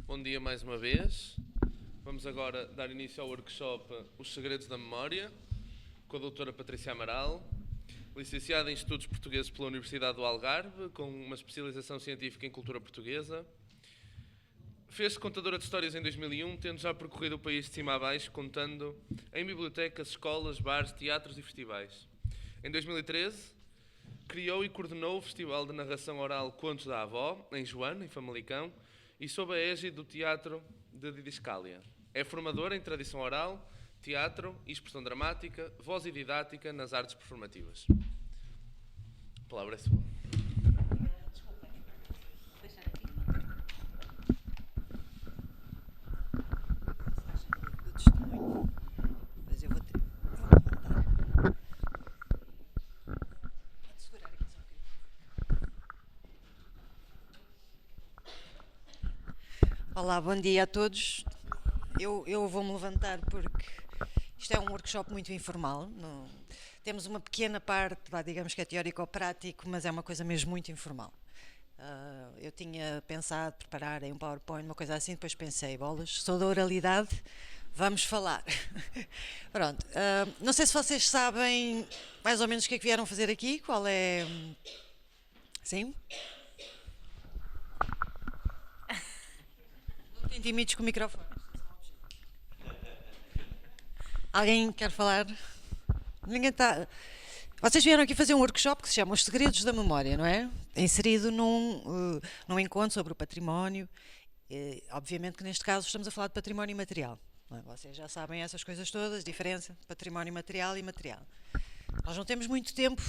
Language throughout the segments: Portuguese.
Bom dia mais uma vez. Vamos agora dar início ao workshop Os Segredos da Memória, com a doutora Patrícia Amaral, licenciada em Estudos Portugueses pela Universidade do Algarve, com uma especialização científica em cultura portuguesa. Fez-se contadora de histórias em 2001, tendo já percorrido o país de cima a baixo, contando em bibliotecas, escolas, bares, teatros e festivais. Em 2013, criou e coordenou o Festival de Narração Oral Contos da Avó, em Joana, em Famalicão, e sob a égide do Teatro de Didascália. É formadora em tradição oral, teatro e expressão dramática, voz e didática nas artes performativas. A palavra é sua. Olá, bom dia a todos. Eu vou-me levantar porque isto é um workshop muito informal. Temos uma pequena parte, digamos que é teórico-prático, mas é uma coisa mesmo muito informal. Eu tinha pensado preparar aí um PowerPoint, uma coisa assim, depois pensei, bolas, sou da oralidade, vamos falar. Pronto, não sei se vocês sabem mais ou menos o que é que vieram fazer aqui, qual é... Sim? Não te intimides com o microfone. Alguém quer falar? Ninguém está... Vocês vieram aqui fazer um workshop que se chama Os Segredos da Memória, não é? Inserido num encontro sobre o património. Obviamente que neste caso estamos a falar de património imaterial. Não é? Vocês já sabem essas coisas todas, diferença de património material e imaterial. Nós não temos muito tempo,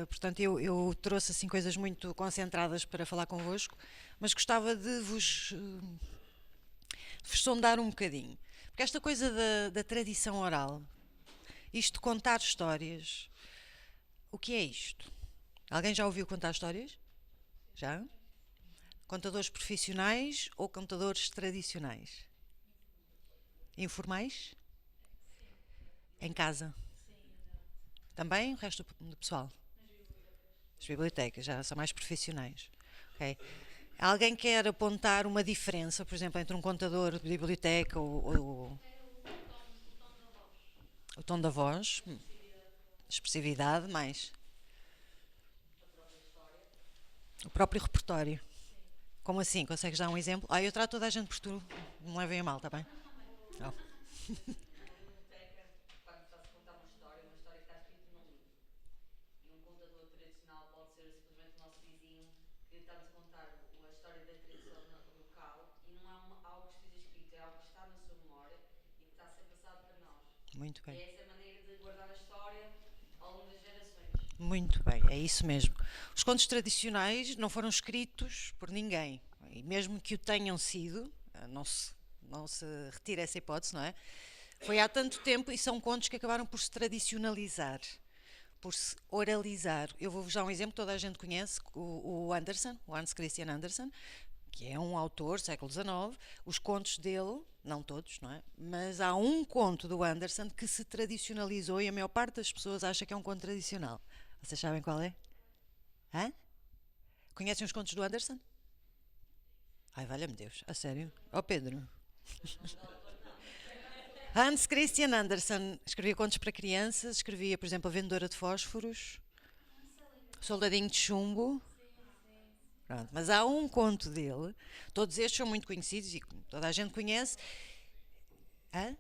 portanto eu trouxe assim coisas muito concentradas para falar convosco, mas gostava de vos sondar um bocadinho. Porque esta coisa da tradição oral, isto de contar histórias, o que é isto? Alguém já ouviu contar histórias? Já? Contadores profissionais ou contadores tradicionais? Informais? Em casa? Também o resto do pessoal? As bibliotecas já são mais profissionais. Okay. Alguém quer apontar uma diferença, por exemplo, entre um contador de biblioteca ou o tom da voz, expressividade, mais o próprio repertório. Como assim? Consegues dar um exemplo? Eu trato toda a gente por tu, não me levem a mal, está bem? Não. Muito bem. Muito bem, é isso mesmo. Os contos tradicionais não foram escritos por ninguém. E mesmo que o tenham sido, não se retira essa hipótese, não é? Foi há tanto tempo e são contos que acabaram por se tradicionalizar, por se oralizar. Eu vou-vos dar um exemplo que toda a gente conhece, o Andersen, o Hans Christian Andersen, que é um autor, século XIX, os contos dele, não todos, não é? Mas há um conto do Andersen que se tradicionalizou e a maior parte das pessoas acha que é um conto tradicional. Vocês sabem qual é? Hã? Conhecem os contos do Andersen? Ai, valha-me Deus, a sério? Pedro. Hans Christian Andersen escrevia contos para crianças, escrevia, por exemplo, A Vendedora de Fósforos, Soldadinho de Chumbo. Pronto, mas há um conto dele, todos estes são muito conhecidos e toda a gente conhece. Hã?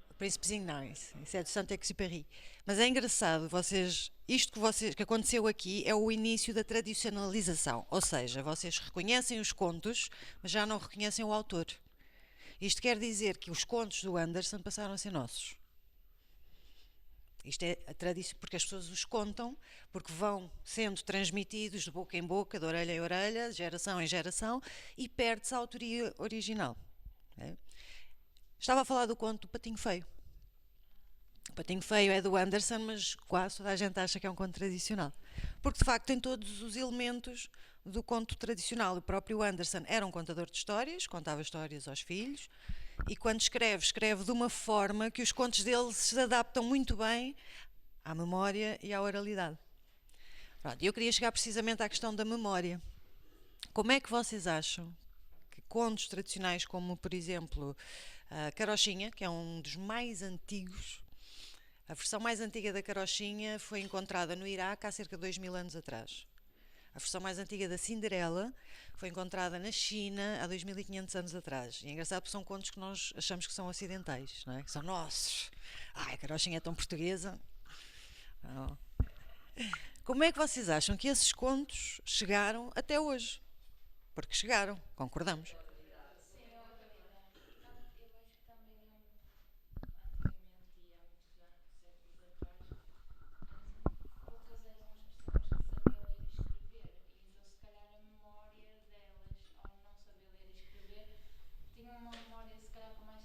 O Príncipezinho, não, isso é do Saint-Exupéry. Mas é engraçado, isto que aconteceu aqui é o início da tradicionalização, ou seja, vocês reconhecem os contos, mas já não reconhecem o autor. Isto quer dizer que os contos do Andersen passaram a ser nossos. Isto é a tradição, porque as pessoas os contam, porque vão sendo transmitidos de boca em boca, de orelha em orelha, de geração em geração, e perde-se a autoria original. É? Estava a falar do conto do Patinho Feio. O Patinho Feio é do Andersen, mas quase toda a gente acha que é um conto tradicional. Porque, de facto, tem todos os elementos do conto tradicional. O próprio Andersen era um contador de histórias, contava histórias aos filhos, e quando escreve de uma forma que os contos dele se adaptam muito bem à memória e à oralidade. Pronto, eu queria chegar precisamente à questão da memória. Como é que vocês acham que contos tradicionais como, por exemplo, a carochinha, que é um dos mais antigos. A versão mais antiga da carochinha foi encontrada no Iraque há cerca de 2000 anos atrás. A versão mais antiga da Cinderela foi encontrada na China há 2500 anos atrás. E é engraçado porque são contos que nós achamos que são ocidentais, não é? Que são nossos. Ai, a carochinha é tão portuguesa. Não. Como é que vocês acham que esses contos chegaram até hoje? Porque chegaram, concordamos. Sim, eu acredito. Eu acho que também antigamente e há muitos séculos atrás, poucas eram as pessoas que sabiam ler e escrever. E então, se calhar, a memória delas, ao não saber ler e escrever, tinham uma memória, se calhar, com mais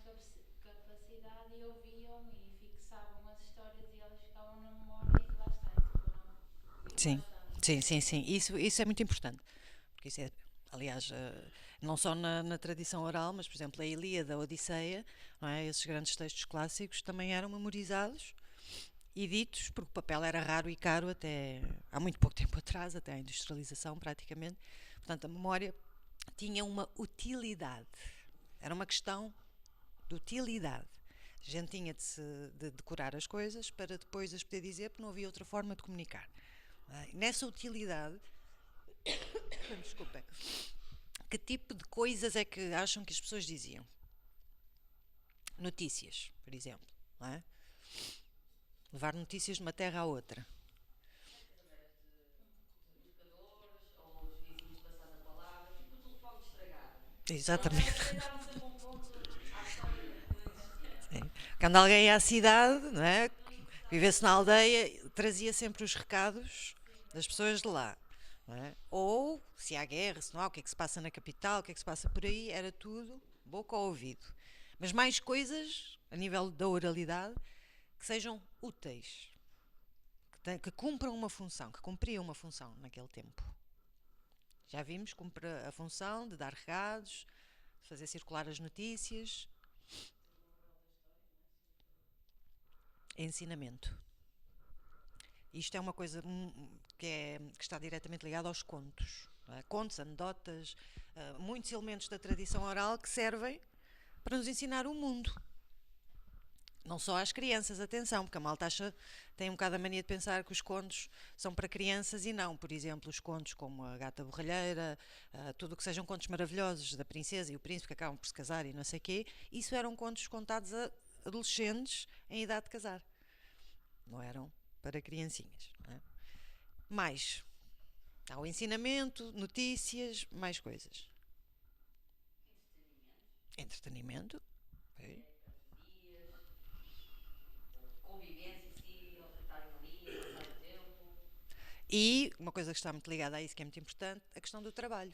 capacidade e ouviam e fixavam as histórias e elas ficavam na memória e lá está, e foram Sim, passando. sim, sim, sim. Isso é muito importante. Porque isso é, aliás, não só na tradição oral, mas, por exemplo, a Ilíada, a Odisseia, não é? Esses grandes textos clássicos também eram memorizados e ditos, porque o papel era raro e caro até há muito pouco tempo atrás, até à industrialização praticamente. Portanto, a memória tinha uma utilidade. Era uma questão de utilidade. A gente tinha de decorar as coisas para depois as poder dizer, porque não havia outra forma de comunicar. Nessa utilidade, desculpem, que tipo de coisas é que acham que as pessoas diziam? Notícias, por exemplo, não é? Levar notícias de uma terra à outra. Através de educadores ou os vizinhos passados a palavra, tipo o telefone estragado. Exatamente. Eles davam sempre um ponto à história que não existia. Sim. Quando alguém ia à cidade, não é? Vivesse na aldeia, trazia sempre os recados das pessoas de lá. Não é? Ou, se há guerra, se não há, o que é que se passa na capital, o que é que se passa por aí, era tudo boca ao ouvido. Mas mais coisas, a nível da oralidade, que sejam úteis, que cumpram uma função, que cumpriam uma função naquele tempo. Já vimos, cumpre a função de dar recados, de fazer circular as notícias. Ensinamento. Isto é uma coisa que está diretamente ligada aos contos. Não é? Contos, anedotas, muitos elementos da tradição oral que servem para nos ensinar o mundo. Não só às crianças, atenção, porque a malta tem um bocado a mania de pensar que os contos são para crianças e não. Por exemplo, os contos como a Gata Borralheira, tudo o que sejam contos maravilhosos da princesa e o príncipe que acabam por se casar e não sei o quê, isso eram contos contados a adolescentes em idade de casar. Não eram para criancinhas. Não é? Mais. Há o ensinamento, notícias, mais coisas. Entretenimento. Okay. Convivência em si, eles estarem ali, passar o tempo. E uma coisa que está muito ligada a isso, que é muito importante, a questão do trabalho.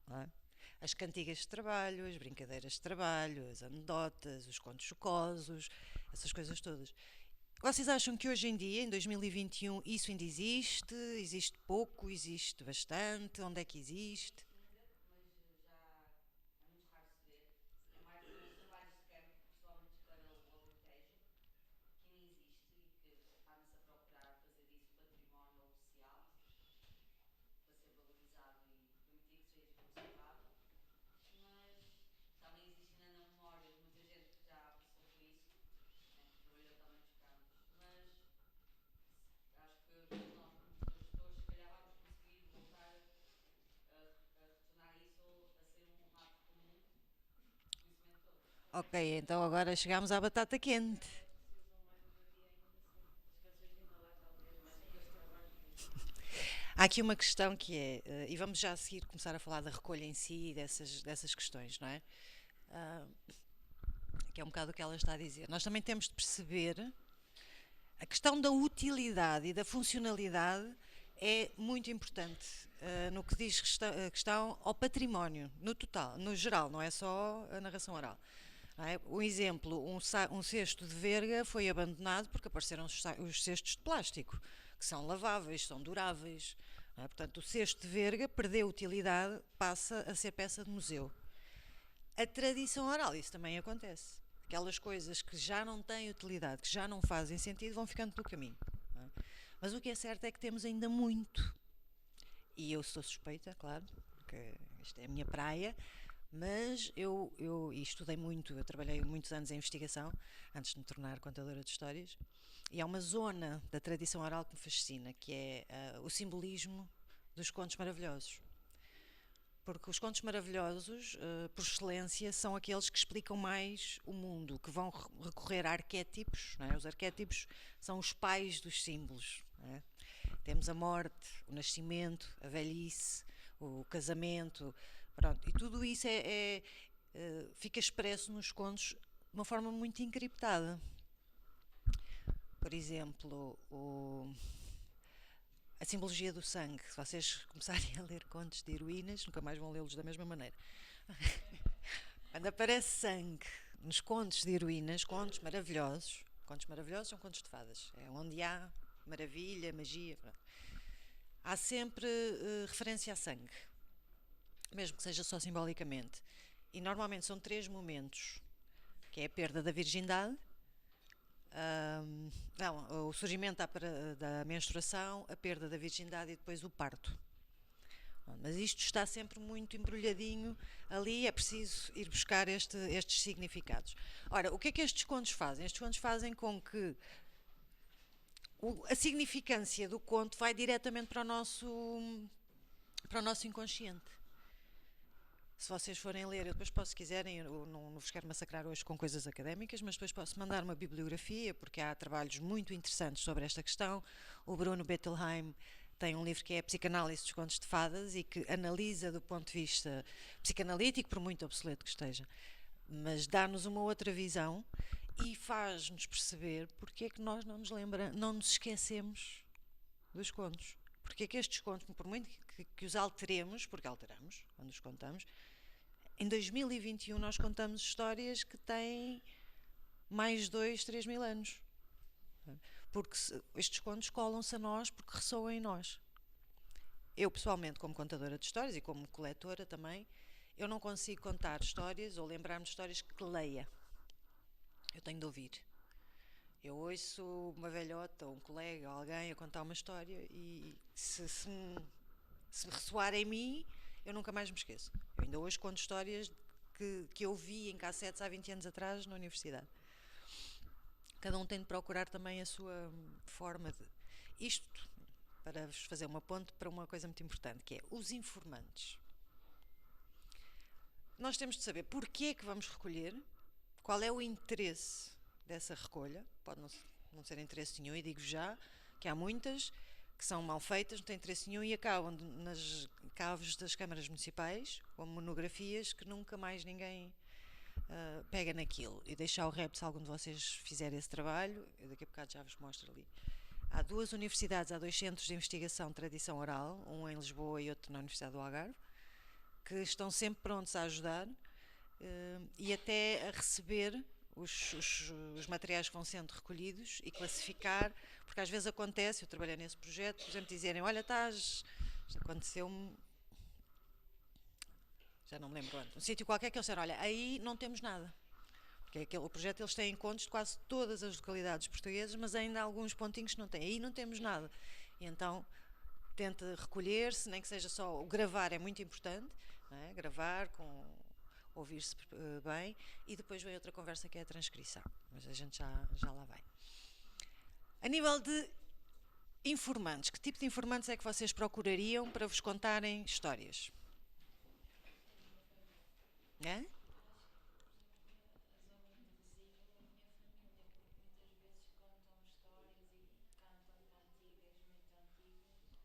Não é? As cantigas de trabalho, as brincadeiras de trabalho, as anedotas, os contos jocosos, essas coisas todas. Vocês acham que hoje em dia, em 2021, isso ainda existe? Existe pouco? Existe bastante? Onde é que existe? Mas já é muito raro se ver. É mais nos trabalhos de campo, principalmente para o Alentejo, que nem existe e que anda-se a procurar fazer disso património oficial para ser valorizado e permitir que seja conservado. Mas também existe ainda na memória de muita gente que já passou por isso, né, que trabalhou também nos campos. Mas acho que nós, como gestores, se calhar vamos conseguir voltar a retornar isso a ser um ato comum, conhecimento todo. Ok, então agora chegamos à batata quente. Há aqui uma questão que é, e vamos já a seguir começar a falar da recolha em si e dessas questões, não é? Que é um bocado o que ela está a dizer. Nós também temos de perceber a questão da utilidade e da funcionalidade é muito importante no que diz questão ao património, no total, no geral, não é só a narração oral. Não é? Um exemplo, um cesto de verga foi abandonado porque apareceram os cestos de plástico, que são laváveis, são duráveis. Não é? Portanto, o cesto de verga perdeu utilidade, passa a ser peça de museu. A tradição oral, isso também acontece. Aquelas coisas que já não têm utilidade, que já não fazem sentido, vão ficando pelo caminho. Não é? Mas o que é certo é que temos ainda muito. E eu sou suspeita, claro, porque isto é a minha praia, mas e estudei muito, eu trabalhei muitos anos em investigação, antes de me tornar contadora de histórias, e há uma zona da tradição oral que me fascina, que é o simbolismo dos contos maravilhosos. Porque os contos maravilhosos, por excelência, são aqueles que explicam mais o mundo, que vão recorrer a arquétipos. Não é? Os arquétipos são os pais dos símbolos. Não é? Temos a morte, o nascimento, a velhice, o casamento, pronto. E tudo isso fica expresso nos contos de uma forma muito encriptada. Por exemplo, a simbologia do sangue. Se vocês começarem a ler contos de heroínas, nunca mais vão lê-los da mesma maneira. Quando aparece sangue nos contos de heroínas, contos maravilhosos são contos de fadas. É onde há maravilha, magia. Pronto. Há sempre referência a sangue, mesmo que seja só simbolicamente. E normalmente são 3 momentos, que é a perda da virgindade, o surgimento da menstruação, a perda da virgindade e depois o parto. Mas isto está sempre muito embrulhadinho ali, é preciso ir buscar estes significados. Ora, o que é que estes contos fazem? Estes contos fazem com que a significância do conto vai diretamente para o nosso inconsciente. Se vocês forem ler, eu depois posso, se quiserem, eu não vos quero massacrar hoje com coisas académicas, mas depois posso mandar uma bibliografia, porque há trabalhos muito interessantes sobre esta questão. O Bruno Bettelheim tem um livro que é a Psicanálise dos Contos de Fadas e que analisa do ponto de vista psicanalítico, por muito obsoleto que esteja, mas dá-nos uma outra visão e faz-nos perceber porque é que nós não nos esquecemos dos contos. Porque é que estes contos, por muito que os alteremos, porque alteramos quando os contamos, em 2021 nós contamos histórias que têm mais de 2, 3 mil anos. Porque estes contos colam-se a nós porque ressoam em nós. Eu, pessoalmente, como contadora de histórias e como coletora também, eu não consigo contar histórias ou lembrar-me de histórias que leia. Eu tenho de ouvir. Eu ouço uma velhota, um colega, alguém a contar uma história e se ressoar em mim, eu nunca mais me esqueço. Eu ainda hoje conto histórias que eu vi em cassetes há 20 anos atrás na universidade. Cada um tem de procurar também a sua forma de... Isto, para vos fazer uma ponte para uma coisa muito importante, que é os informantes. Nós temos de saber porquê é que vamos recolher, qual é o interesse dessa recolha. Pode não ser interesse nenhum, e digo já que há muitas que são mal feitas, não têm interesse nenhum e acabam nas caves das câmaras municipais, como monografias que nunca mais ninguém pega naquilo. E deixar o rap se algum de vocês fizer esse trabalho, eu daqui a bocado já vos mostro ali. Há 2 universidades, há 2 centros de investigação de tradição oral, um em Lisboa e outro na Universidade do Algarve, que estão sempre prontos a ajudar e até a receber os materiais que vão sendo recolhidos e classificar, porque às vezes acontece, eu trabalhei nesse projeto, por exemplo, dizerem, olha, isto aconteceu-me, já não me lembro onde, um sítio qualquer que eles disseram, olha, aí não temos nada. Porque o projeto eles têm contos de quase todas as localidades portuguesas, mas ainda há alguns pontinhos que não têm. Aí não temos nada. E então tenta recolher-se, nem que seja só o gravar é muito importante, não é? Gravar, ouvir-se bem, e depois vem outra conversa que é a transcrição. Mas a gente já lá vai. A nível de informantes, que tipo de informantes é que vocês procurariam para vos contarem histórias? É?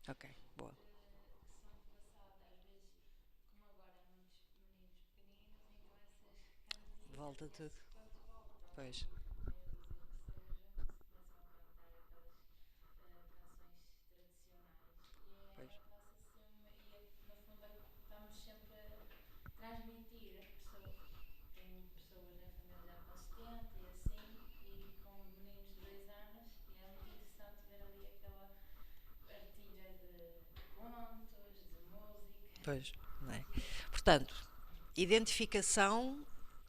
Ok, boa. São passadas, às vezes, como agora há muitos meninos pequeninos, então essas cantigas, Volta tudo. esses cantos voltam. Pois. Meio dizer que seja, começam a cantar aquelas canções tradicionais. Pois. Passa-se no fundo, estamos sempre a transmitir a pessoa. Tenho pessoas na família já com 70 e assim, e com meninos de 2 anos, e é muito interessante ver ali aquela partilha de contos, de música. Pois, não é? Portanto, identificação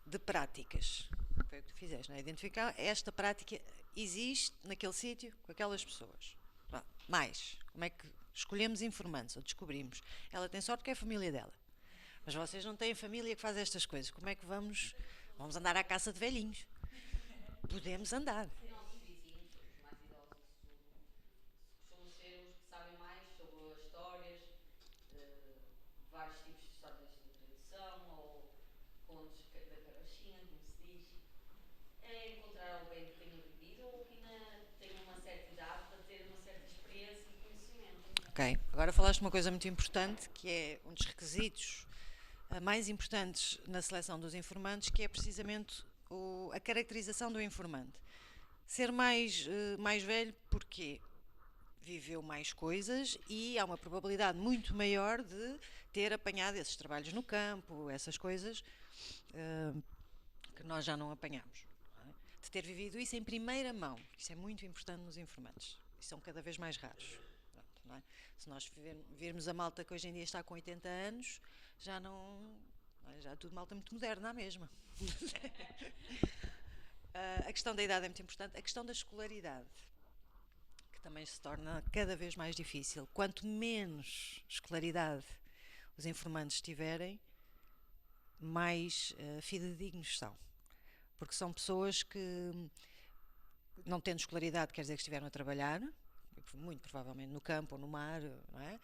de práticas. Foi o que tu fizeste, não é? Identificar esta prática existe naquele sítio com aquelas pessoas. Pronto. Mais, como é que escolhemos informantes ou descobrimos? Ela tem sorte que é a família dela. Mas vocês não têm família que faz estas coisas. Como é que vamos? Vamos andar à caça de velhinhos. Podemos andar. Nossos vizinhos, os mais idosos, isso tudo, costumam ser os que sabem mais sobre as histórias, vários tipos de histórias de tradição ou contos da carochinha, como se diz. É encontrar alguém que tenha vivido ou que ainda tenha uma certa idade para ter uma certa experiência e conhecimento. Ok. Agora falaste uma coisa muito importante, que é um dos requisitos mais importantes na seleção dos informantes, que é precisamente a caracterização do informante. Ser mais velho porque viveu mais coisas e há uma probabilidade muito maior de ter apanhado esses trabalhos no campo, essas coisas que nós já não apanhamos. Não é? De ter vivido isso em primeira mão. Isso é muito importante nos informantes. E são cada vez mais raros. Não é? Se nós virmos a malta que hoje em dia está com 80 anos, já é tudo malta muito moderna, a mesma. A questão da idade é muito importante. A questão da escolaridade, que também se torna cada vez mais difícil. Quanto menos escolaridade os informantes tiverem, mais fidedignos são. Porque são pessoas que, não tendo escolaridade, quer dizer que estiveram a trabalhar, muito provavelmente no campo ou no mar, não é?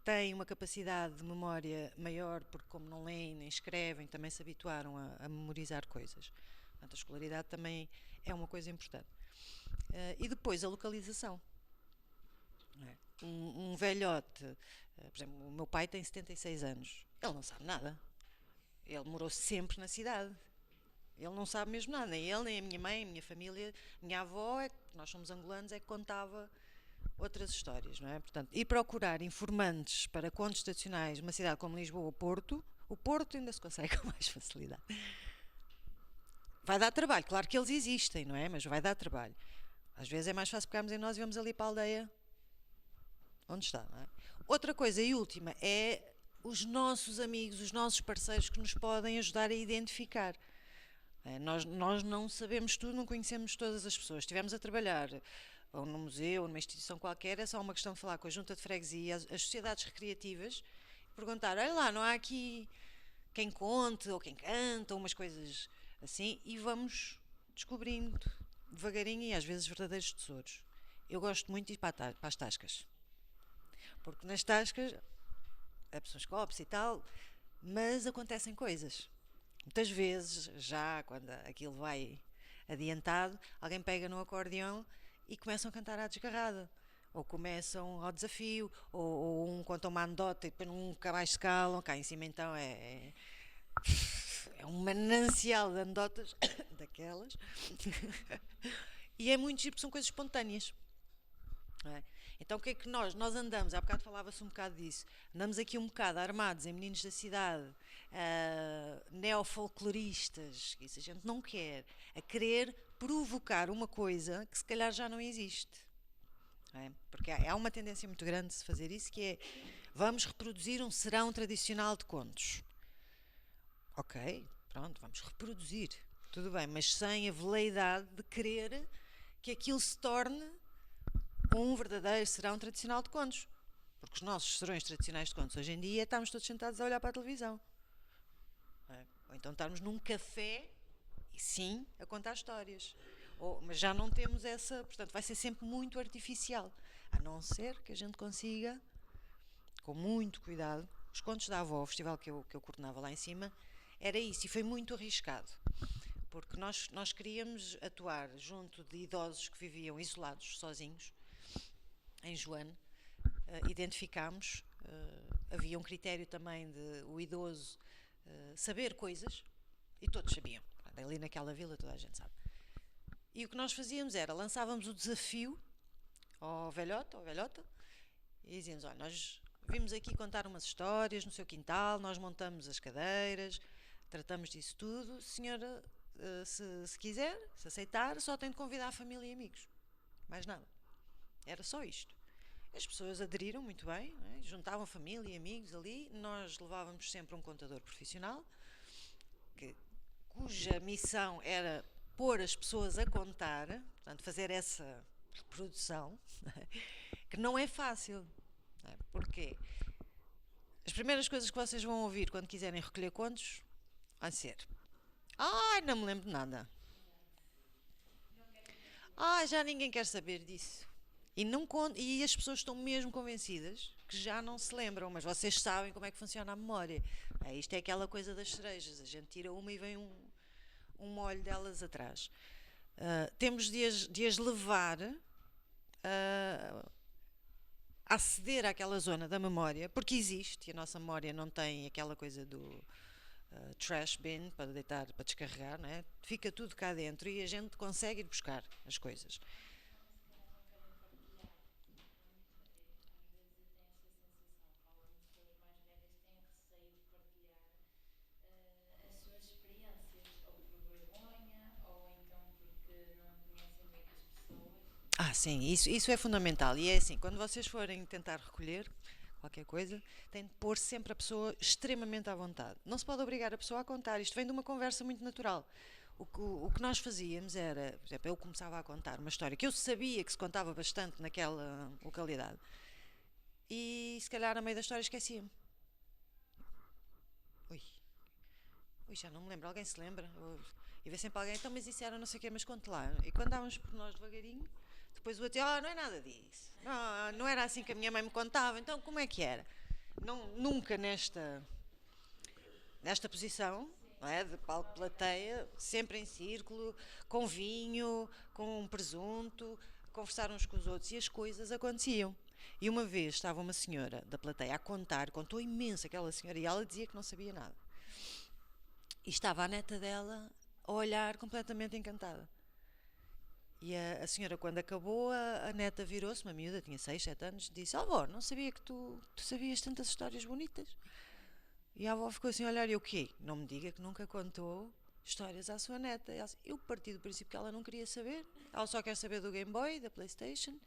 Têm uma capacidade de memória maior, porque como não leem nem escrevem, também se habituaram a memorizar coisas. Portanto, a escolaridade também é uma coisa importante. E depois a localização. Não é? Um velhote, por exemplo, o meu pai tem 76 anos, ele não sabe nada. Ele morou sempre na cidade. Ele não sabe mesmo nada, nem ele, nem a minha mãe, a minha família, minha avó, nós somos angolanos, é que contava outras histórias, não é? Portanto, e procurar informantes para contos tradicionais numa cidade como Lisboa ou Porto, o Porto ainda se consegue com mais facilidade. Vai dar trabalho, claro que eles existem, não é? Mas vai dar trabalho. Às vezes é mais fácil pegarmos em nós e vamos ali para a aldeia onde está, não é? Outra coisa e última é os nossos amigos, os nossos parceiros que nos podem ajudar a identificar. Nós não sabemos tudo, não conhecemos todas as pessoas. Estivemos a trabalhar ou num museu ou numa instituição qualquer, é só uma questão de falar com a junta de freguesia, as sociedades recreativas, e perguntar, olha lá, não há aqui quem conte ou quem canta, ou umas coisas assim, e vamos descobrindo devagarinho e às vezes verdadeiros tesouros. Eu gosto muito de ir para as tascas, porque nas tascas há pessoas copos e tal, mas acontecem coisas. Muitas vezes, já quando aquilo vai adiantado, alguém pega no acordeão e começam a cantar à desgarrada. Ou começam ao desafio, ou um conta uma anedota e depois nunca mais se calam. Cá em cima então é um manancial de anedotas daquelas. E é muito giro porque são coisas espontâneas. Não é? Então o que é que nós andamos, há bocado falava-se um bocado disso, andamos aqui um bocado armados em meninos da cidade, neofolcloristas, isso a gente não quer, a querer provocar uma coisa que se calhar já não existe. Não é? Porque há uma tendência muito grande de se fazer isso, que é, vamos reproduzir um serão tradicional de contos. Ok, pronto, vamos reproduzir, tudo bem, mas sem a veleidade de querer que aquilo se torne um verdadeiro serão tradicional de contos. Porque os nossos serões tradicionais de contos hoje em dia estamos todos sentados a olhar para a televisão. Ou então estarmos num café e sim a contar histórias. Mas já não temos essa, portanto vai ser sempre muito artificial. A não ser que a gente consiga, com muito cuidado, os contos da avó, o festival que eu coordenava lá em cima, era isso e foi muito arriscado. Porque nós queríamos atuar junto de idosos que viviam isolados, sozinhos, em Joane, identificámos, havia um critério também de o idoso saber coisas, e todos sabiam, ali naquela vila toda a gente sabe. E o que nós fazíamos era, lançávamos o desafio ao velhote, ou velhota, e dizíamos, olha, nós vimos aqui contar umas histórias no seu quintal, nós montamos as cadeiras, tratamos disso tudo, senhora, se quiser, se aceitar, só tem de convidar a família e amigos, mais nada. Era só isto. As pessoas aderiram muito bem, não é? Juntavam família e amigos ali. Nós levávamos sempre um contador profissional, cuja missão era pôr as pessoas a contar, portanto, fazer essa reprodução, que não é fácil. Não é? Porque As primeiras coisas que vocês vão ouvir quando quiserem recolher contos vai ser: ai, não me lembro de nada. Ah, já ninguém quer saber disso. E as pessoas estão mesmo convencidas que já não se lembram, mas vocês sabem como é que funciona a memória. Isto é aquela coisa das cerejas: a gente tira uma e vem um molho delas atrás. Temos de as levar a aceder àquela zona da memória, porque existe, e a nossa memória não tem aquela coisa do trash bin para deitar, para descarregar, não é? Fica tudo cá dentro e a gente consegue ir buscar as coisas. As suas experiências, ou por vergonha, ou então porque não conhecem bem as pessoas. Sim, isso é fundamental. E é assim, quando vocês forem tentar recolher qualquer coisa, têm de pôr sempre a pessoa extremamente à vontade. Não se pode obrigar a pessoa a contar. Isto vem de uma conversa muito natural. O que nós fazíamos era, por exemplo, eu começava a contar uma história que eu sabia que se contava bastante naquela localidade. E se calhar, a meio da história, esquecia-me. Ui, já não me lembro. Alguém se lembra? E vê sempre alguém: então, mas isso era não sei o quê, mas conte lá. E quando dávamos por nós devagarinho, depois o outro dizia: não é nada disso. Não era assim que a minha mãe me contava. Então, como é que era? Nunca nesta posição, não é? De palco-plateia, sempre em círculo, com vinho, com presunto, conversar uns com os outros, e as coisas aconteciam. E uma vez estava uma senhora da plateia a contar, contou imenso aquela senhora, e ela dizia que não sabia nada. E estava a neta dela a olhar completamente encantada. E a senhora, quando acabou, a neta virou-se, uma miúda, tinha 6, 7 anos, disse: avó, não sabia que tu sabias tantas histórias bonitas? E a avó ficou assim a olhar: e o quê? Não me diga que nunca contou histórias à sua neta. Ela disse: eu parti do princípio que ela não queria saber. Ela só quer saber do Game Boy, da PlayStation.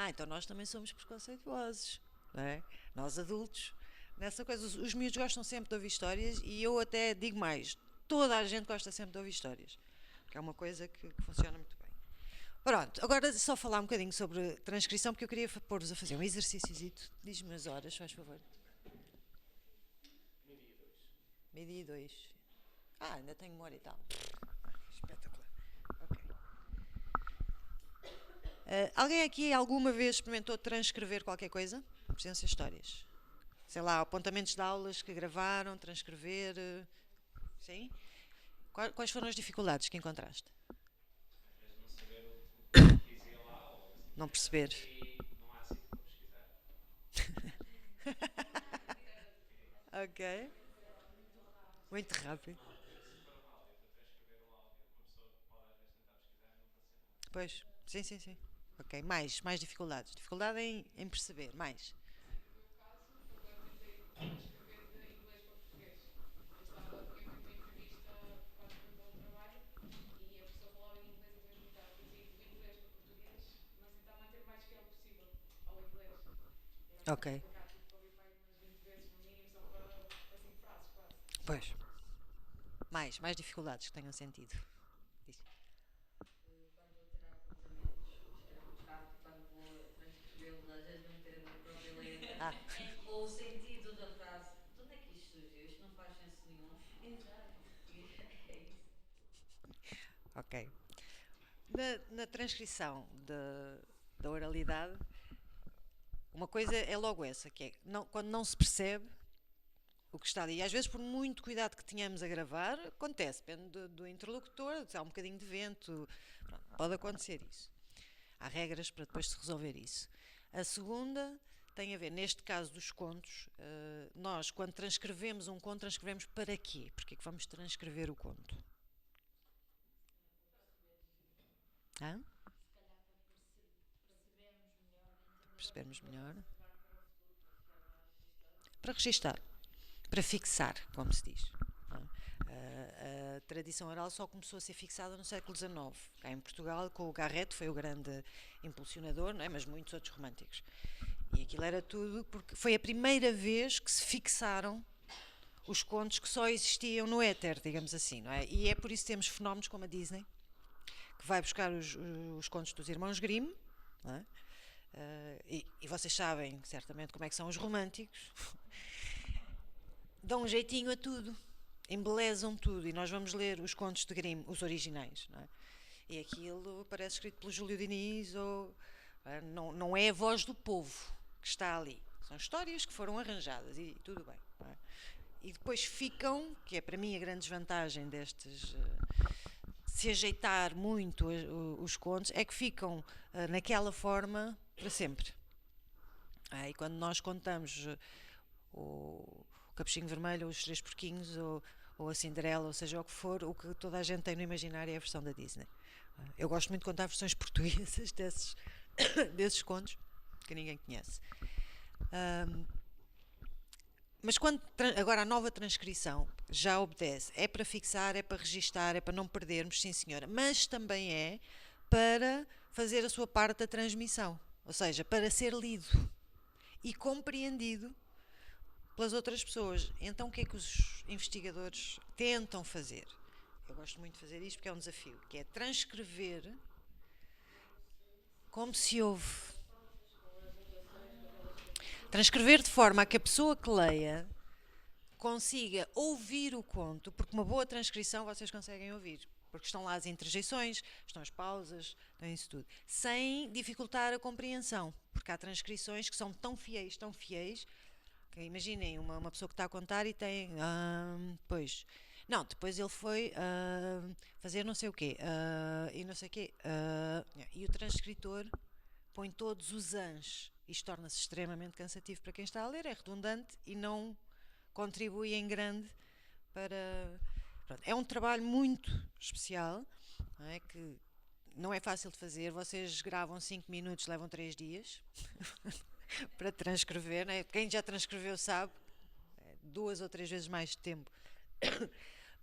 Então nós também somos preconceituosos, não é? Nós adultos, nessa coisa. Os miúdos gostam sempre de ouvir histórias, e eu até digo mais: toda a gente gosta sempre de ouvir histórias, porque é uma coisa que funciona muito bem. Pronto, agora só falar um bocadinho sobre transcrição, porque eu queria pôr-vos a fazer um exercício. Diz-me as horas, faz favor. 12:02. Ainda tenho uma hora e tal. Espetacular. Ok. Alguém aqui alguma vez experimentou transcrever qualquer coisa? Presença histórias. Sei lá, apontamentos de aulas que gravaram, transcrever. Sim? Quais foram as dificuldades que encontraste? Não saber o que dizia lá ou Não perceber. e não há sítio para pesquisar. Ok. Muito rápido. Se for um áudio para transcrever o áudio, uma pessoa pode às vezes tentar pesquisar e não aparecer nada. Pois, sim. Ok, mais dificuldades. Dificuldade em perceber, mais. No meu caso, agora tentei transcrever de inglês para português. Eu fui uma entrevista para o trabalho e a pessoa falava em inglês e mesmo estava a traduzir do inglês para português, mas tentar manter o mais fiel possível ao inglês. Ok. Complicado, tive que ouvir pai umas 20 vezes no mínimo só para 5 frases quase. Pois. Mais dificuldades que tenham sentido. Diz. Quando vou tirar apontamentos, era muito rápido. Quando vou transcrevê-los, às vezes não entendo a própria letra. Ou o sentido da frase. De onde é que isto surgiu? Isto não faz senso nenhum. Exato. É isso. Ok. Na transcrição da oralidade, uma coisa é logo essa, que é quando não se percebe o que está ali. E às vezes, por muito cuidado que tenhamos a gravar, acontece, depende do interlocutor, se há um bocadinho de vento, pronto, pode acontecer isso. Há regras para depois se resolver isso. A segunda tem a ver, neste caso dos contos, nós, quando transcrevemos um conto, transcrevemos para quê? Porque é que vamos transcrever o conto? Hã? Percebermos melhor. Para registar. Para fixar, como se diz. A tradição oral só começou a ser fixada no século XIX. Cá em Portugal, com o Garrett, foi o grande impulsionador, não é? Mas muitos outros românticos. E aquilo era tudo porque foi a primeira vez que se fixaram os contos que só existiam no éter, digamos assim, não é? E é por isso que temos fenómenos como a Disney, que vai buscar os contos dos irmãos Grimm, não é? E vocês sabem certamente como é que são os românticos, dão um jeitinho a tudo, embelezam tudo. E nós vamos ler os contos de Grimm, os originais, não é? E aquilo parece escrito pelo Júlio Diniz, ou não é a voz do povo que está ali. São histórias que foram arranjadas e tudo bem. Não é? E depois ficam, que é para mim a grande desvantagem destes, se ajeitar muito os contos, é que ficam naquela forma para sempre. E quando nós contamos o Capuchinho Vermelho, ou os Três Porquinhos, ou a Cinderela, ou seja o que for, o que toda a gente tem no imaginário é a versão da Disney. Eu gosto muito de contar versões portuguesas desses contos que ninguém conhece. Mas agora a nova transcrição já obedece, é para fixar, é para registar, é para não perdermos, sim senhora, mas também é para fazer a sua parte da transmissão, ou seja, para ser lido e compreendido pelas outras pessoas. Então o que é que os investigadores tentam fazer? Eu gosto muito de fazer isto porque é um desafio, que é transcrever como se ouve. Transcrever de forma a que a pessoa que leia consiga ouvir o conto, porque uma boa transcrição vocês conseguem ouvir, porque estão lá as interjeições, estão as pausas, estão isso tudo, sem dificultar a compreensão, porque há transcrições que são tão fiéis, que imaginem uma pessoa que está a contar e tem, pois, não, depois ele foi fazer não sei o quê, e não sei o quê, e o transcritor põe todos os ans. Isto torna-se extremamente cansativo para quem está a ler, é redundante e não contribui em grande para... Pronto, é um trabalho muito especial, não é? Que não é fácil de fazer. Vocês gravam 5 minutos, levam 3 dias para transcrever, não é? Quem já transcreveu sabe, 2 ou 3 vezes mais de tempo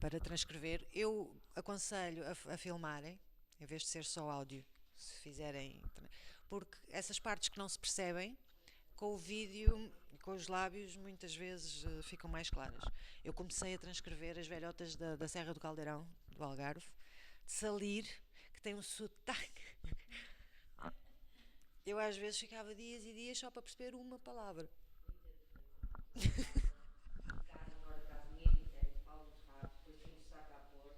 para transcrever. Eu aconselho a filmarem, em vez de ser só áudio, se fizerem... Porque essas partes que não se percebem, com o vídeo e com os lábios, muitas vezes ficam mais claras. Eu comecei a transcrever as velhotas da Serra do Caldeirão, do Algarve, de Salir, que tem um sotaque. Eu às vezes ficava dias e dias só para perceber uma palavra. Agora caso ninguém me entende, falo muito rápido, depois tenho o saco a pôr,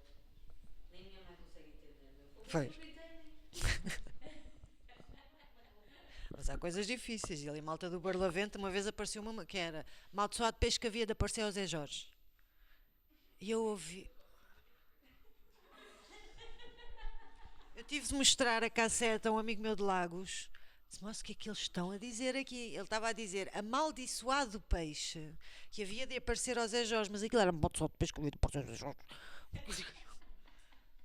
nem minha mãe consegue entender. Pois. Mas há coisas difíceis. E ali, malta do Barlavento, uma vez apareceu uma que era maldiçoado peixe que havia de aparecer ao Zé Jorge. E eu ouvi. Eu tive de mostrar a cassete a um amigo meu de Lagos. Disse, mas o que é que eles estão a dizer aqui? Ele estava a dizer amaldiçoado peixe que havia de aparecer ao Zé Jorge, mas aquilo era maldiçoado peixe que havia de aparecer ao Zé Jorge.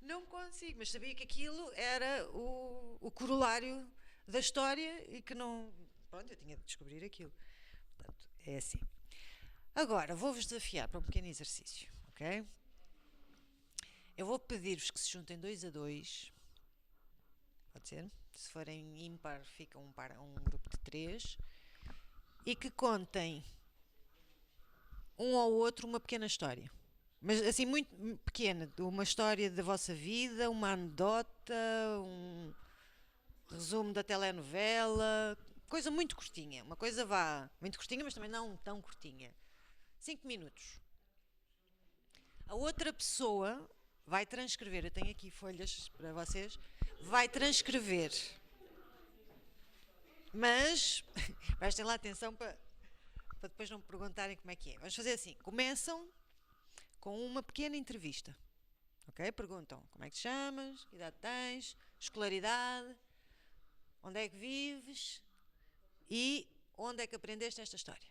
Não consigo, mas sabia que aquilo era o corolário da história e que não... Pronto, eu tinha de descobrir aquilo. Portanto, é assim. Agora, vou-vos desafiar para um pequeno exercício, ok? Eu vou pedir-vos que se juntem 2 a 2. Pode ser? Se forem ímpar, fica um grupo de 3. E que contem um ao outro uma pequena história. Mas assim, muito pequena. Uma história da vossa vida, uma anedota, um resumo da telenovela, coisa muito curtinha, uma coisa muito curtinha, mas também não tão curtinha. 5 minutos. A outra pessoa vai transcrever, eu tenho aqui folhas para vocês, vai transcrever. Mas, prestem lá atenção para depois não me perguntarem como é que é. Vamos fazer assim, começam com uma pequena entrevista, ok? Perguntam como é que te chamas, que idade tens, escolaridade, onde é que vives e onde é que aprendeste esta história?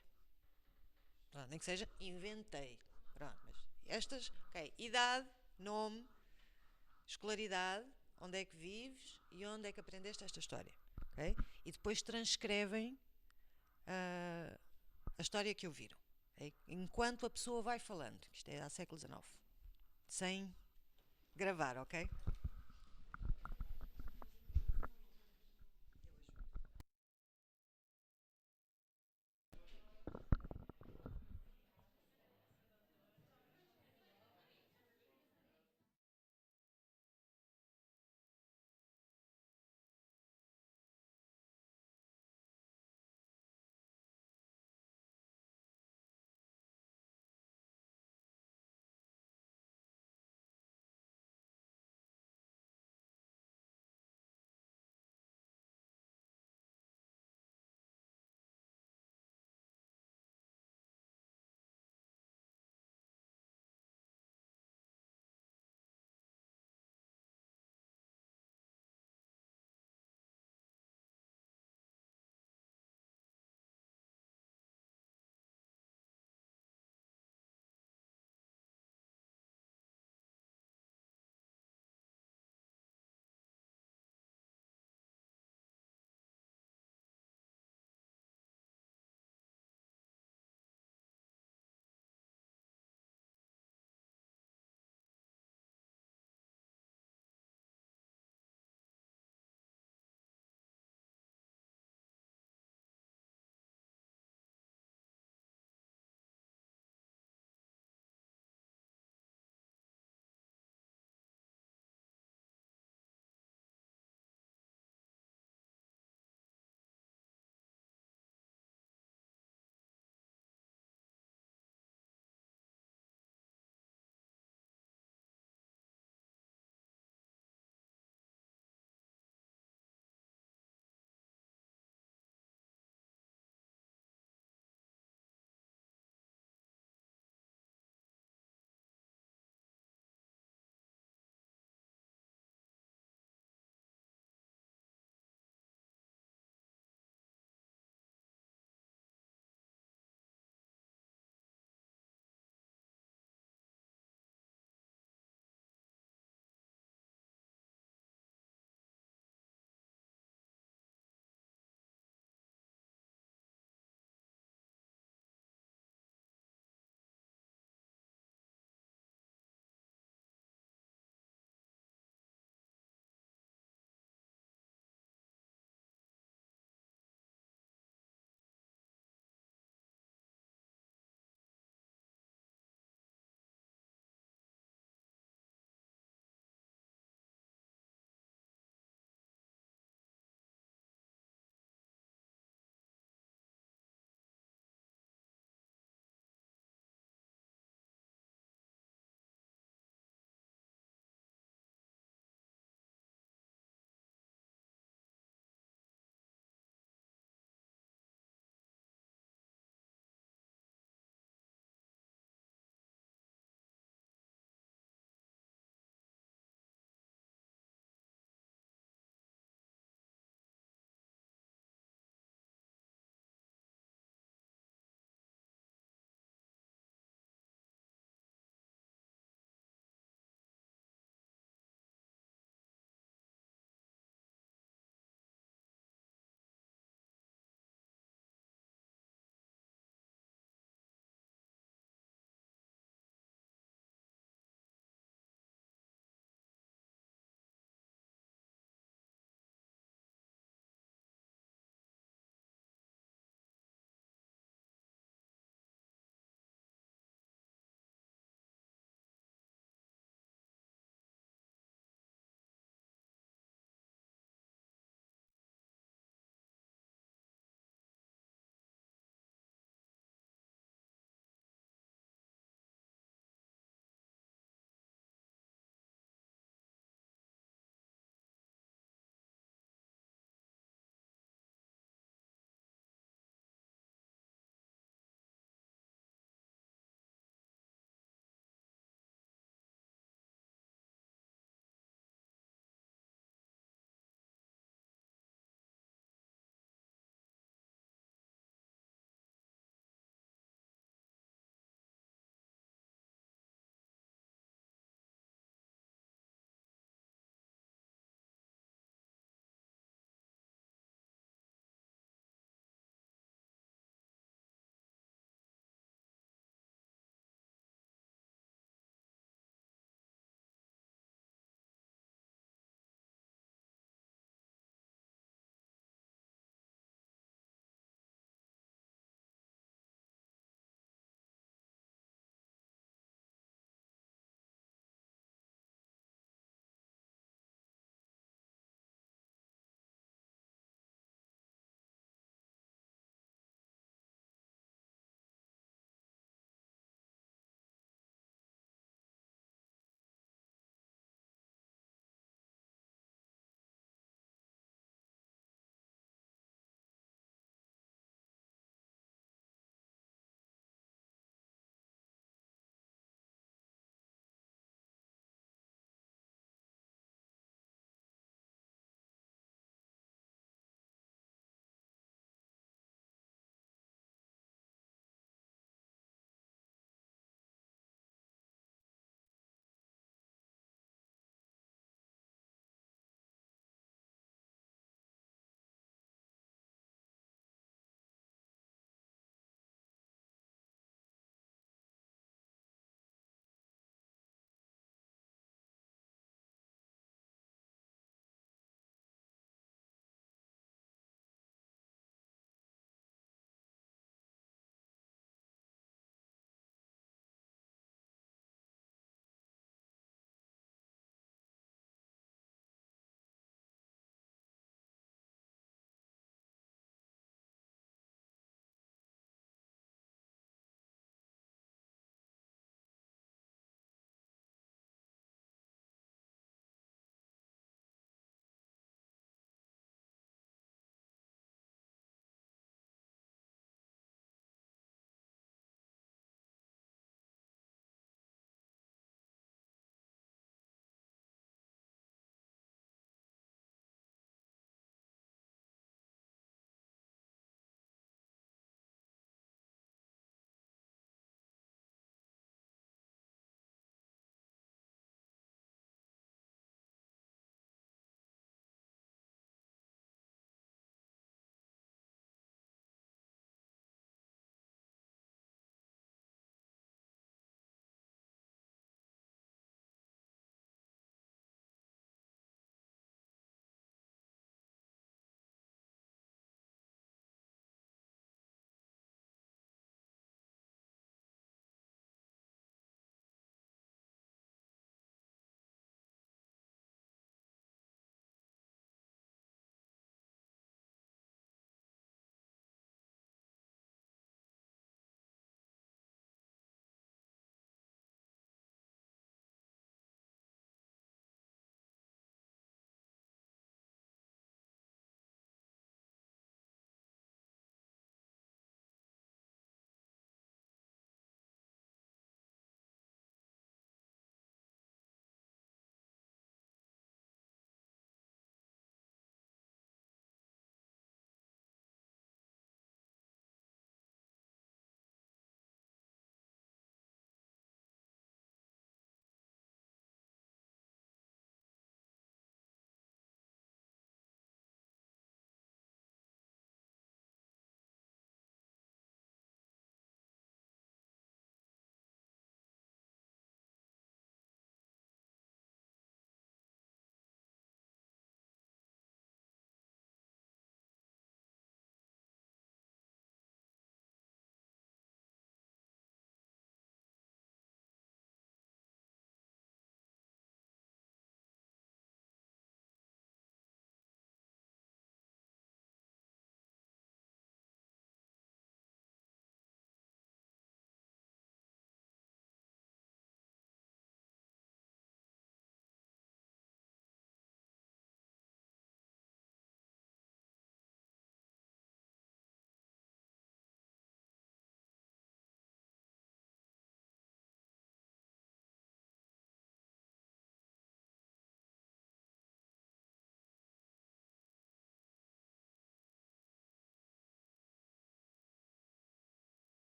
Pronto, nem que seja, inventei. Pronto, mas estas, ok, idade, nome, escolaridade, onde é que vives e onde é que aprendeste esta história, ok? E depois transcrevem a história que ouviram, okay? Enquanto a pessoa vai falando, isto é há século XIX, sem gravar, ok?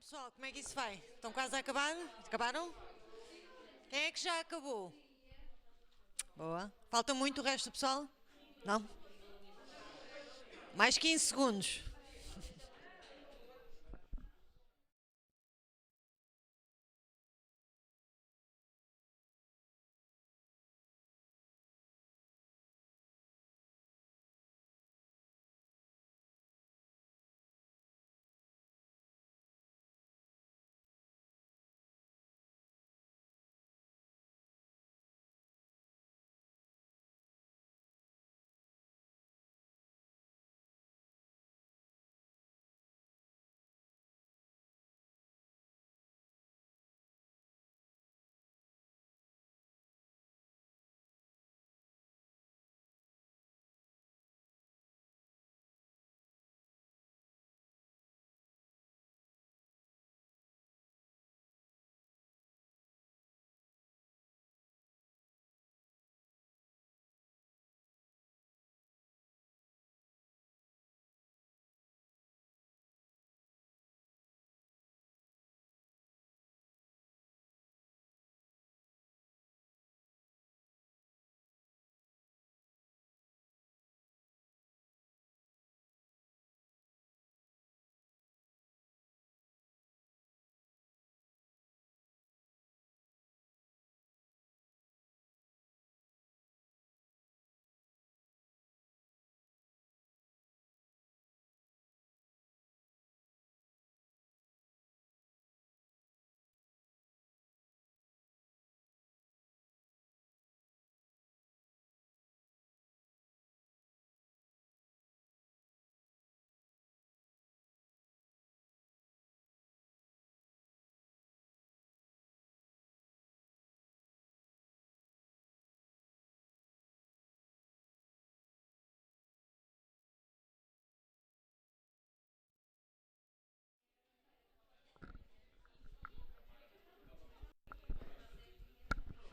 pessoal, como é que isso vai? Estão quase a acabar? Acabaram? Quem é que já acabou? Boa. Falta muito o resto do pessoal? Não? Mais 15 segundos.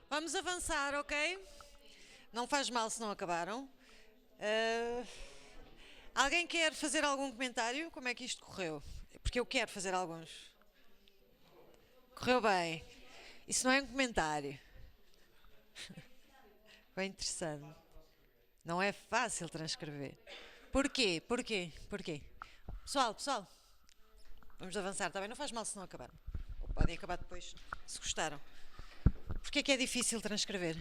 Vamos avançar, ok? Não faz mal se não acabaram. Alguém quer fazer algum comentário? Como é que isto correu? Porque eu quero fazer alguns. Correu bem. Isso não é um comentário. Foi interessante. Não é fácil transcrever. Porquê? Porquê? Porquê? Pessoal, vamos avançar, está bem? Não faz mal se não acabaram. Ou podem acabar depois, se gostaram. Porquê que é difícil transcrever?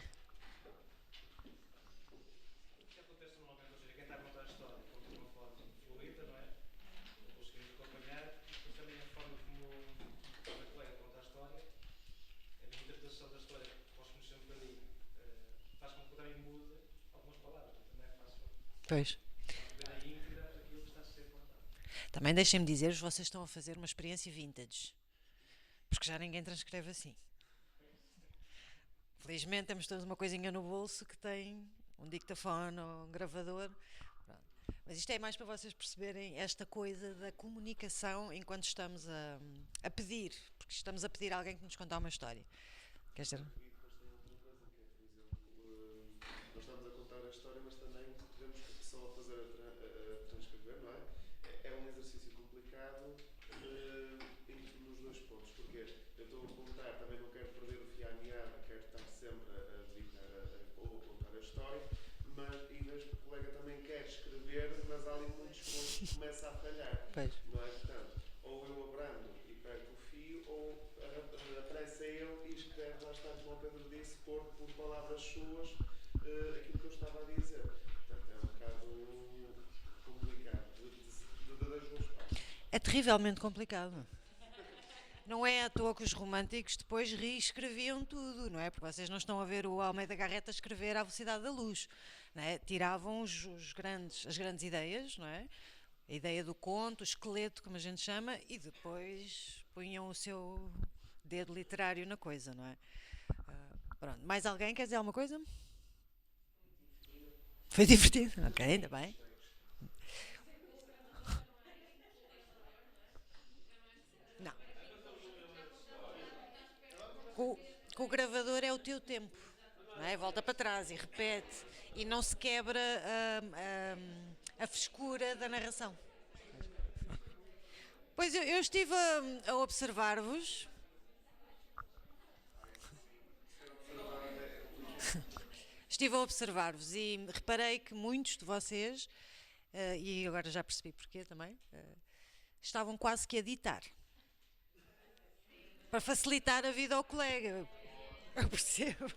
Que acontece normalmente, ou seja, quem está a contar a história conta de uma forma fluida, não é? Conseguimos acompanhar, e depois também a forma como a colega conta a história, a minha interpretação da história, que posso conhecer um bocadinho, faz com que também mude algumas palavras, também é fácil. Pois. Ver a íntegra aquilo que está a ser contado. Também deixem-me dizer-vos, vocês estão a fazer uma experiência vintage. Porque já ninguém transcreve assim. Felizmente temos todos uma coisinha no bolso que tem um dictafone ou um gravador. Pronto. Mas isto é mais para vocês perceberem esta coisa da comunicação enquanto estamos a pedir. Porque estamos a pedir a alguém que nos contar uma história. Quer dizer? E depois tem outra coisa que é, por exemplo, nós estamos a contar a história, mas também vemos que a pessoa a fazer a transcrever, não é? É um exercício complicado nos dois pontos, porque eu estou a contar, também não quero perder o fio à meada, quero estar sempre a dedicar ou a contar a história, mas, e vejo que o colega também quer escrever, mas há ali muitos pontos que começa a falhar, Pois. não é? Portanto, ou eu abrando e perco o fio, ou aparece ele e escreve, lá está, como o Pedro disse, por palavras suas, aquilo que eu estava a dizer. Portanto, é um bocado complicado das duas partes. É terrivelmente complicado. Não é à toa que os românticos depois reescreviam tudo, não é? Porque vocês não estão a ver o Almeida Garrett a escrever à velocidade da luz, não é? Tiravam as grandes ideias, não é? A ideia do conto, o esqueleto, como a gente chama, e depois punham o seu dedo literário na coisa, não é? Pronto. Mais alguém quer dizer alguma coisa? Foi divertido? Ok, ainda bem. Não. Com o gravador é o teu tempo, não é? Volta para trás e repete e não se quebra a frescura da narração. Pois eu estive a observar-vos. Estive a observar-vos e reparei que muitos de vocês, e agora já percebi porquê também, estavam quase que a ditar. Para facilitar a vida ao colega. Eu percebo.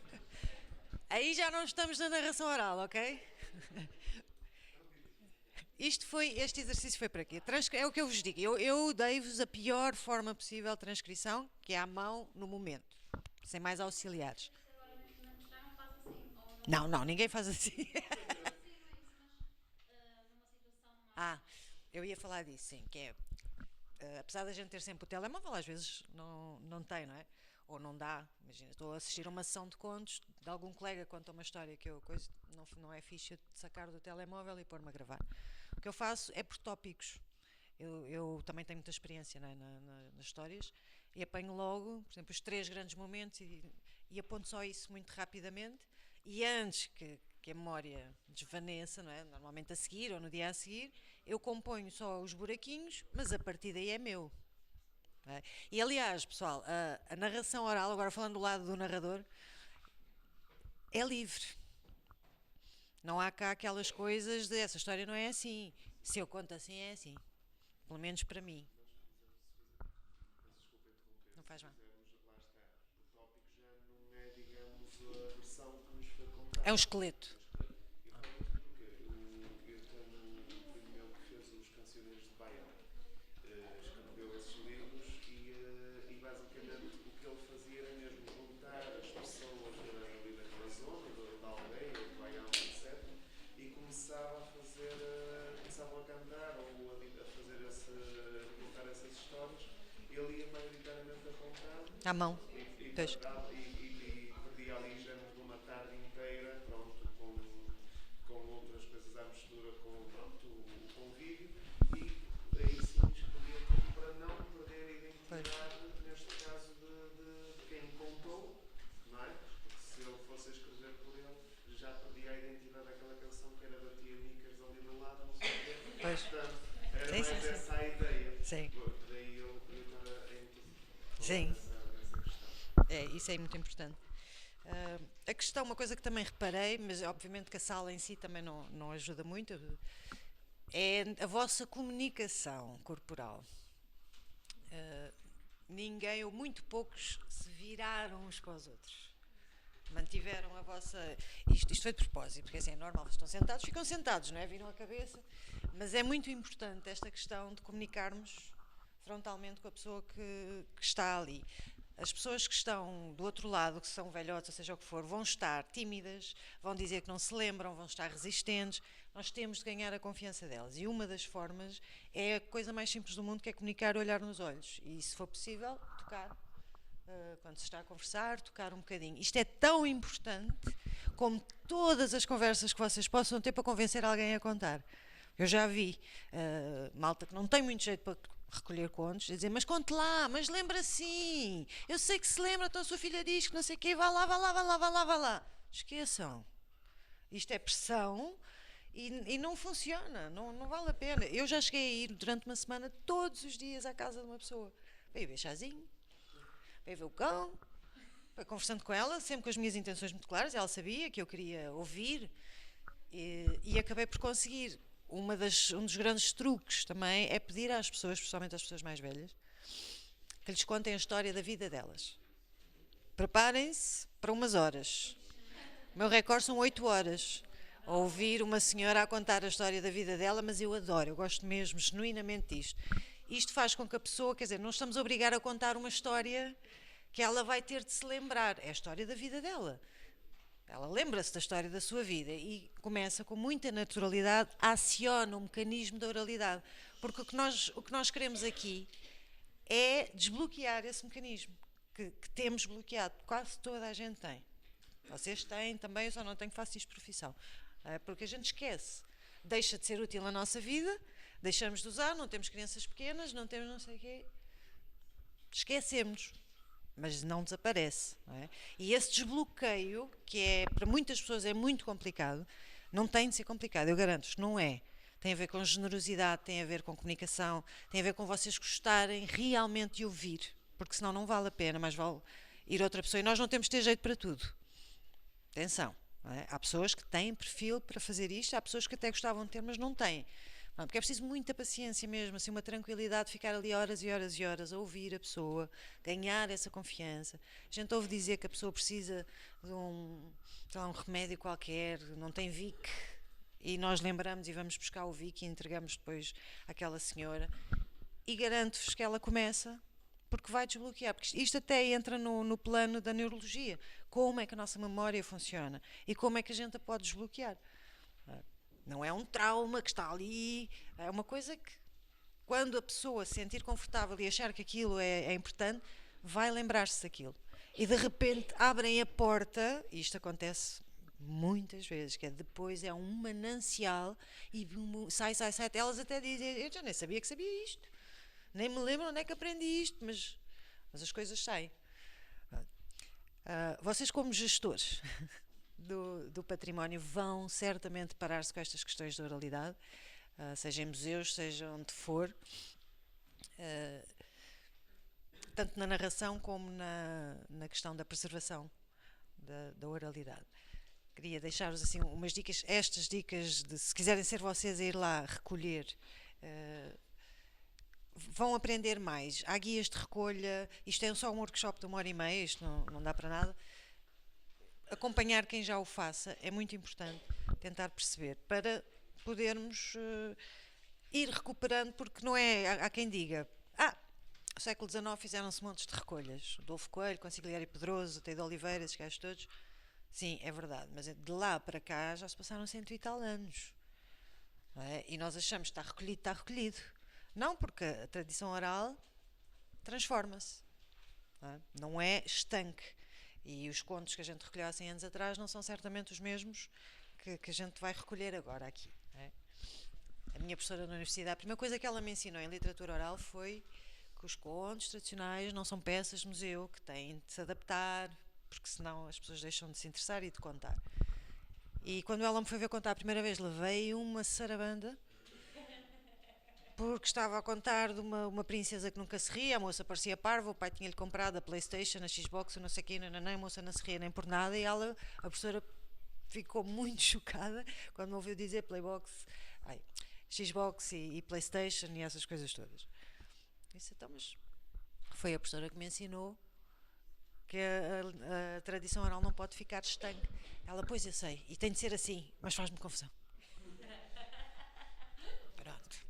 Aí já não estamos na narração oral, ok? Este exercício foi para quê? É o que eu vos digo. Eu dei-vos a pior forma possível de transcrição, que é à mão, no momento. Sem mais auxiliares. Agora na questão faz assim, ou não. Não, ninguém faz assim. Sim, mas numa situação mais. Eu ia falar disso, sim, que é, apesar da gente ter sempre o telemóvel, às vezes não tem, não é? Ou não dá. Imagina, estou a assistir a uma sessão de contos de algum colega que conta uma história que não é fixe de sacar do telemóvel e pôr-me a gravar. O que eu faço é por tópicos. Eu também tenho muita experiência, não é, nas histórias e apanho logo, por exemplo, os 3 grandes momentos e aponto só isso muito rapidamente e antes que a memória desvaneça, não é? Normalmente a seguir ou no dia a seguir, eu componho só os buraquinhos, mas a partir daí é meu. Não é? E aliás, pessoal, a narração oral, agora falando do lado do narrador, é livre. Não há cá aquelas coisas de essa história não é assim. Se eu conto assim, é assim. Pelo menos para mim. Não faz mal. Lá está. O tópico já não é, digamos, a versão que nos foi contada. É um esqueleto. Eu tenho um primo meu que fez os Cancioneiros de Baião. Escreveu esses livros e basicamente o que ele fazia era mesmo juntar as pessoas ali daquela zona, da aldeia, de Baião, etc. E começavam a cantar ou a fazer contar essas histórias. Ele ia maioritariamente apontado. À mão. E Pois. perdia ali género de uma tarde inteira, pronto, com outras coisas à mistura, com pronto, o convívio, e aí sim escolhia tudo para não perder a identidade, neste caso, de quem contou, não é? Porque se eu fosse a escrever por ele, já perdia a identidade daquela canção que era da tia Nickers ali do lado, não sei o quê. Pois. Portanto, era Sim, mais sim, sim. essa a ideia. Sim. Daí eu estar a Sim. nessa questão. Isso é muito importante. A questão, uma coisa que também reparei, mas obviamente que a sala em si também não ajuda muito, é a vossa comunicação corporal. Ninguém ou muito poucos se viraram uns para os outros. Mantiveram a vossa. Isto foi de propósito, porque assim é normal, estão sentados, ficam sentados, não é? Viram a cabeça. Mas é muito importante esta questão de comunicarmos frontalmente com a pessoa que está ali. As pessoas que estão do outro lado, que são velhotes, ou seja o que for, vão estar tímidas, vão dizer que não se lembram, vão estar resistentes. Nós temos de ganhar a confiança delas. E uma das formas é a coisa mais simples do mundo, que é comunicar, olhar nos olhos. E, se for possível, tocar. Quando se está a conversar, tocar um bocadinho. Isto é tão importante como todas as conversas que vocês possam ter para convencer alguém a contar. Eu já vi malta que não tem muito jeito para recolher contos, a dizer, mas conte lá, mas lembra sim, eu sei que se lembra, então a sua filha diz que não sei o quê, vá lá. Esqueçam. Isto é pressão e não funciona, não vale a pena. Eu já cheguei a ir durante uma semana todos os dias à casa de uma pessoa, para ir ver chazinho, para ir ver o cão, para conversando com ela, sempre com as minhas intenções muito claras, ela sabia que eu queria ouvir e acabei por conseguir. Um dos grandes truques também é pedir às pessoas, principalmente às pessoas mais velhas, que lhes contem a história da vida delas. Preparem-se para umas horas. O meu recorde são 8 horas. A ouvir uma senhora a contar a história da vida dela, mas eu adoro, eu gosto mesmo, genuinamente disto. Isto faz com que a pessoa, quer dizer, não estamos a obrigar a contar uma história que ela vai ter de se lembrar. É a história da vida dela. Ela lembra-se da história da sua vida e começa com muita naturalidade, aciona o mecanismo da oralidade. Porque o que nós queremos aqui é desbloquear esse mecanismo que temos bloqueado. Quase toda a gente tem. Vocês têm também, eu só não tenho que faço isto de profissão. Porque a gente esquece. Deixa de ser útil na nossa vida, deixamos de usar, não temos crianças pequenas, não temos não sei o quê. Esquecemos. Mas não desaparece, não é? E esse desbloqueio, que para muitas pessoas é muito complicado, não tem de ser complicado, eu garanto-vos, não é. tem a ver com generosidade, tem a ver com comunicação, tem a ver com vocês gostarem realmente de ouvir, porque senão não vale a pena, mas vale ir a outra pessoa. E nós não temos de ter jeito para tudo. Atenção, não é? Há pessoas que têm perfil para fazer isto, há pessoas que até gostavam de ter, mas não têm. Não, porque é preciso muita paciência mesmo, assim, uma tranquilidade, ficar ali horas e horas e horas a ouvir a pessoa, ganhar essa confiança. A gente ouve dizer que a pessoa precisa de sei lá, um remédio qualquer, não tem Vic, e nós lembramos e vamos buscar o Vic e entregamos depois àquela senhora, e garanto-vos que ela começa, porque vai desbloquear, porque isto até entra no plano da neurologia, como é que a nossa memória funciona e como é que a gente a pode desbloquear. Não é um trauma que está ali, é uma coisa que, quando a pessoa se sentir confortável e achar que aquilo é importante, vai lembrar-se daquilo. E de repente abrem a porta, e isto acontece muitas vezes, que é depois é um manancial e sai. Elas até dizem, eu já nem sabia que sabia isto, nem me lembro onde é que aprendi isto, mas as coisas saem. Vocês como gestores do património vão certamente parar-se com estas questões de oralidade, seja em museus, seja onde for, tanto na narração como na questão da preservação da oralidade. Queria deixar-vos assim umas dicas, estas dicas de, se quiserem ser vocês a ir lá recolher, vão aprender mais. Há guias de recolha, isto é só um workshop de 1h30, isto não dá para nada. Acompanhar quem já o faça é muito importante, tentar perceber, para podermos ir recuperando, porque não é, há quem diga, no século XIX fizeram-se montes de recolhas, Adolfo Coelho, Consigliere Pedroso, Tei de Oliveira, esses gajos todos, sim, é verdade, mas de lá para cá já se passaram 100 e tal anos, não é? E nós achamos que está recolhido, não, porque a tradição oral transforma-se, não é estanque. E os contos que a gente recolheu há 100 anos atrás não são certamente os mesmos que a gente vai recolher agora aqui. É? A minha professora na universidade, a primeira coisa que ela me ensinou em literatura oral foi que os contos tradicionais não são peças de museu, que têm de se adaptar, porque senão as pessoas deixam de se interessar e de contar. E quando ela me foi ver contar a primeira vez, levei uma sarabanda, porque estava a contar de uma princesa que nunca se ria, a moça parecia parva, o pai tinha-lhe comprado a Playstation, a Xbox, não sei o quê, a moça não se ria nem por nada, e a professora ficou muito chocada quando me ouviu dizer Playbox, Xbox e Playstation e essas coisas todas. Disse, então, mas foi a professora que me ensinou que a tradição oral não pode ficar estanque. Ela, pois eu sei, e tem de ser assim, mas faz-me confusão.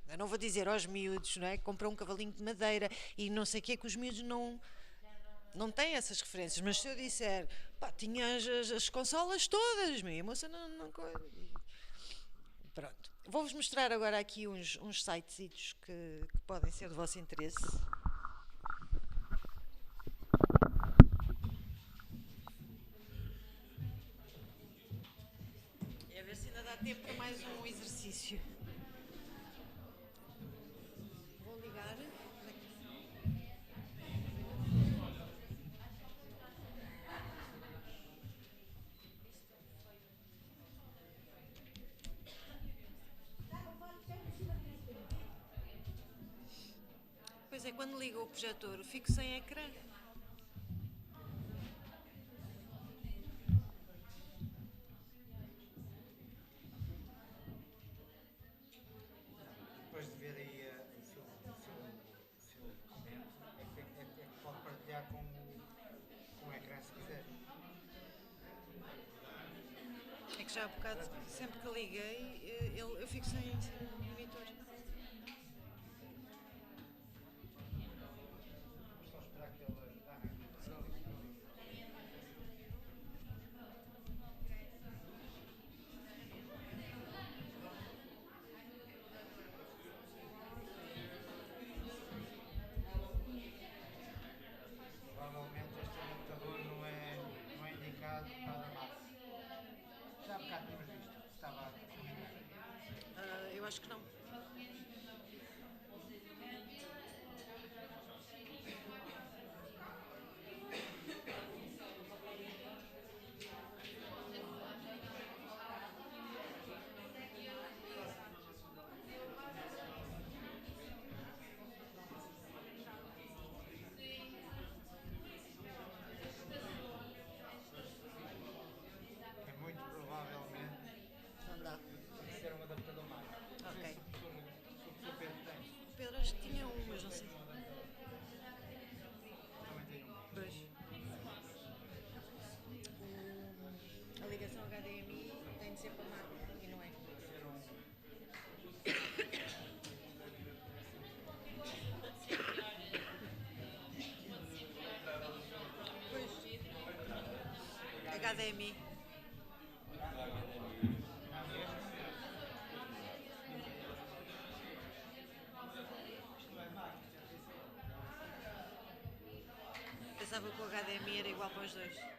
Eu não vou dizer aos miúdos, não é? Que comprou um cavalinho de madeira e não sei o que, que os miúdos não têm essas referências. Mas se eu disser, tinha as consolas todas, a moça não pronto. Vou-vos mostrar agora aqui uns sites que podem ser do vosso interesse. E a ver se ainda dá tempo para mais um exercício. Pois é, quando liga o projetor, eu fico sem ecrã. Depois de ver aí o seu documento, é que pode partilhar com o ecrã se quiser. É que já há bocado, sempre que liguei, eu fico sem monitor. Só esperar que ele provavelmente este computador não é indicado para a massa. Já há bocado tínhamos visto, estava. Eu acho que não. HDMI. Pensava que o HDMI era igual para os dois. Jesus.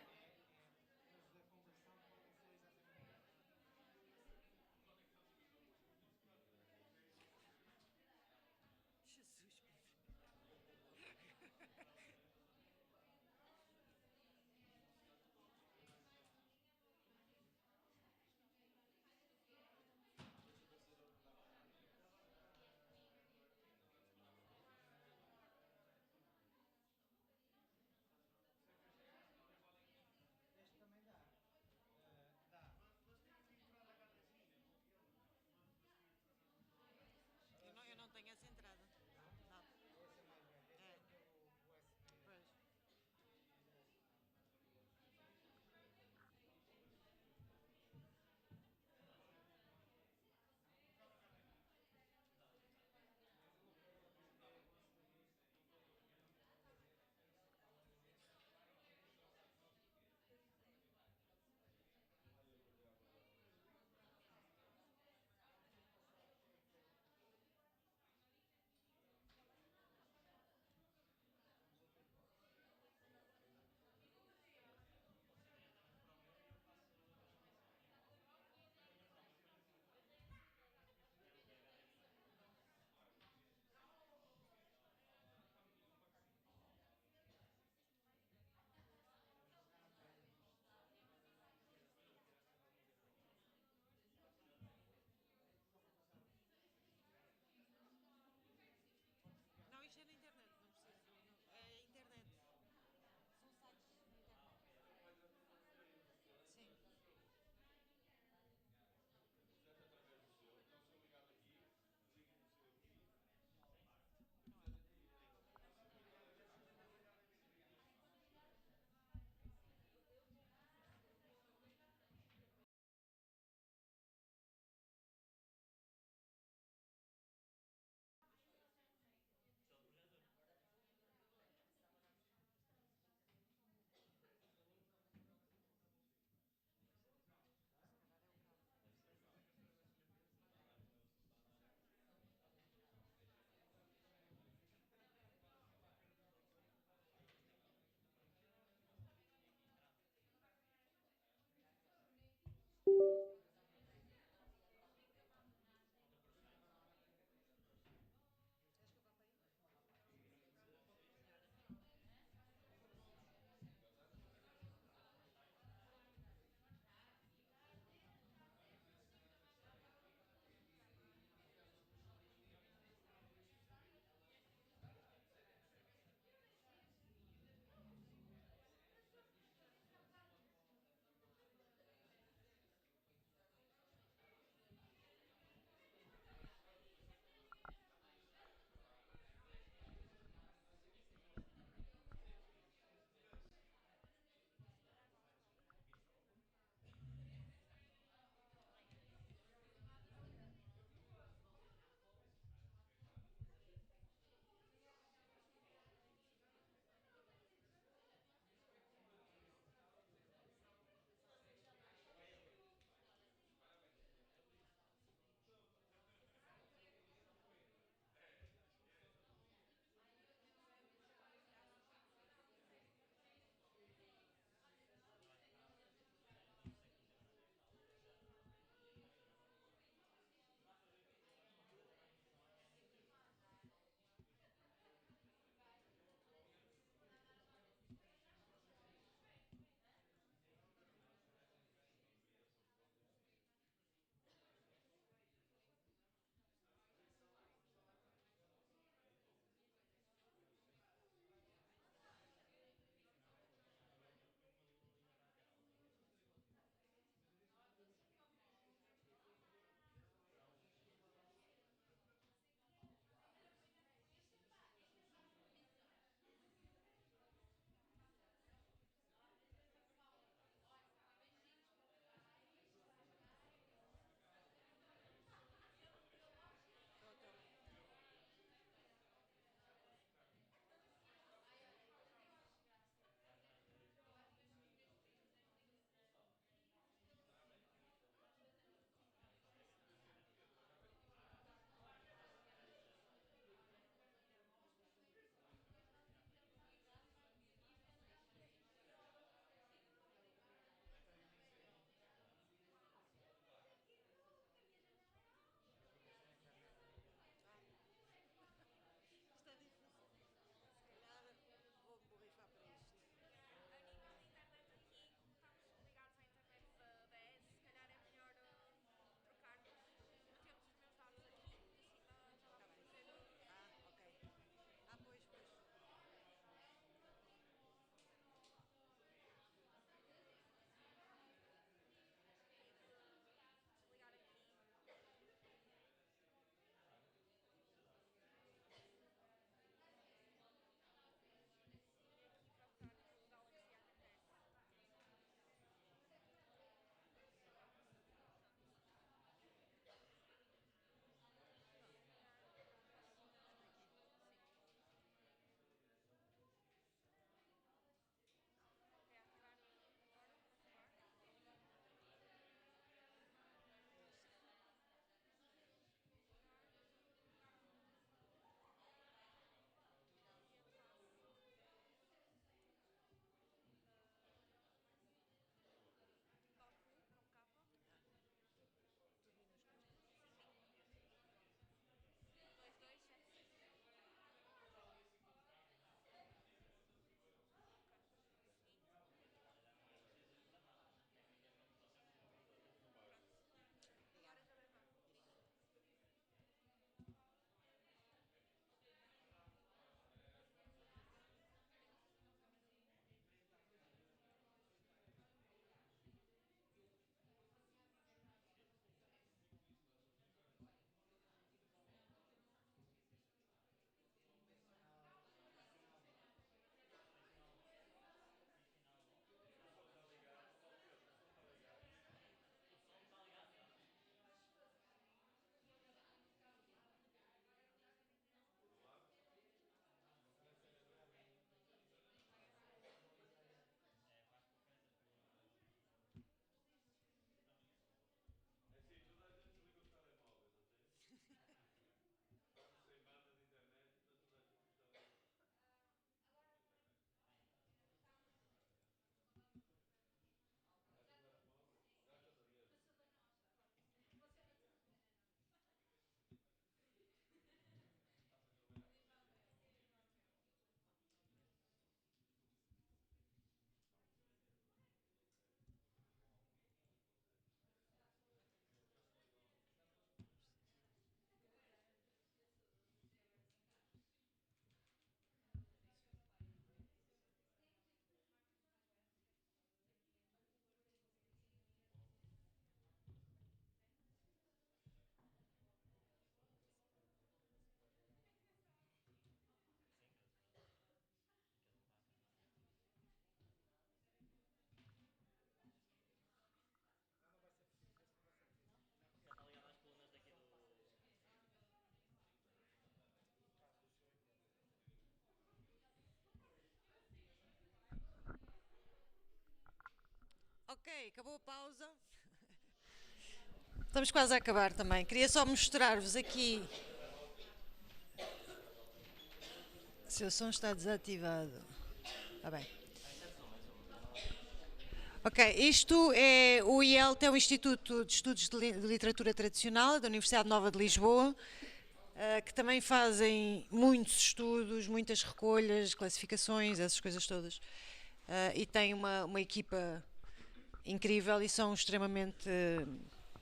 acabou a pausa. Estamos quase a acabar também. Queria só mostrar-vos aqui. O seu som está desativado. Está bem. Ok, isto é o IELT, é o Instituto de Estudos de Literatura Tradicional da Universidade Nova de Lisboa, que também fazem muitos estudos, muitas recolhas, classificações, essas coisas todas. E tem uma equipa incrível e são extremamente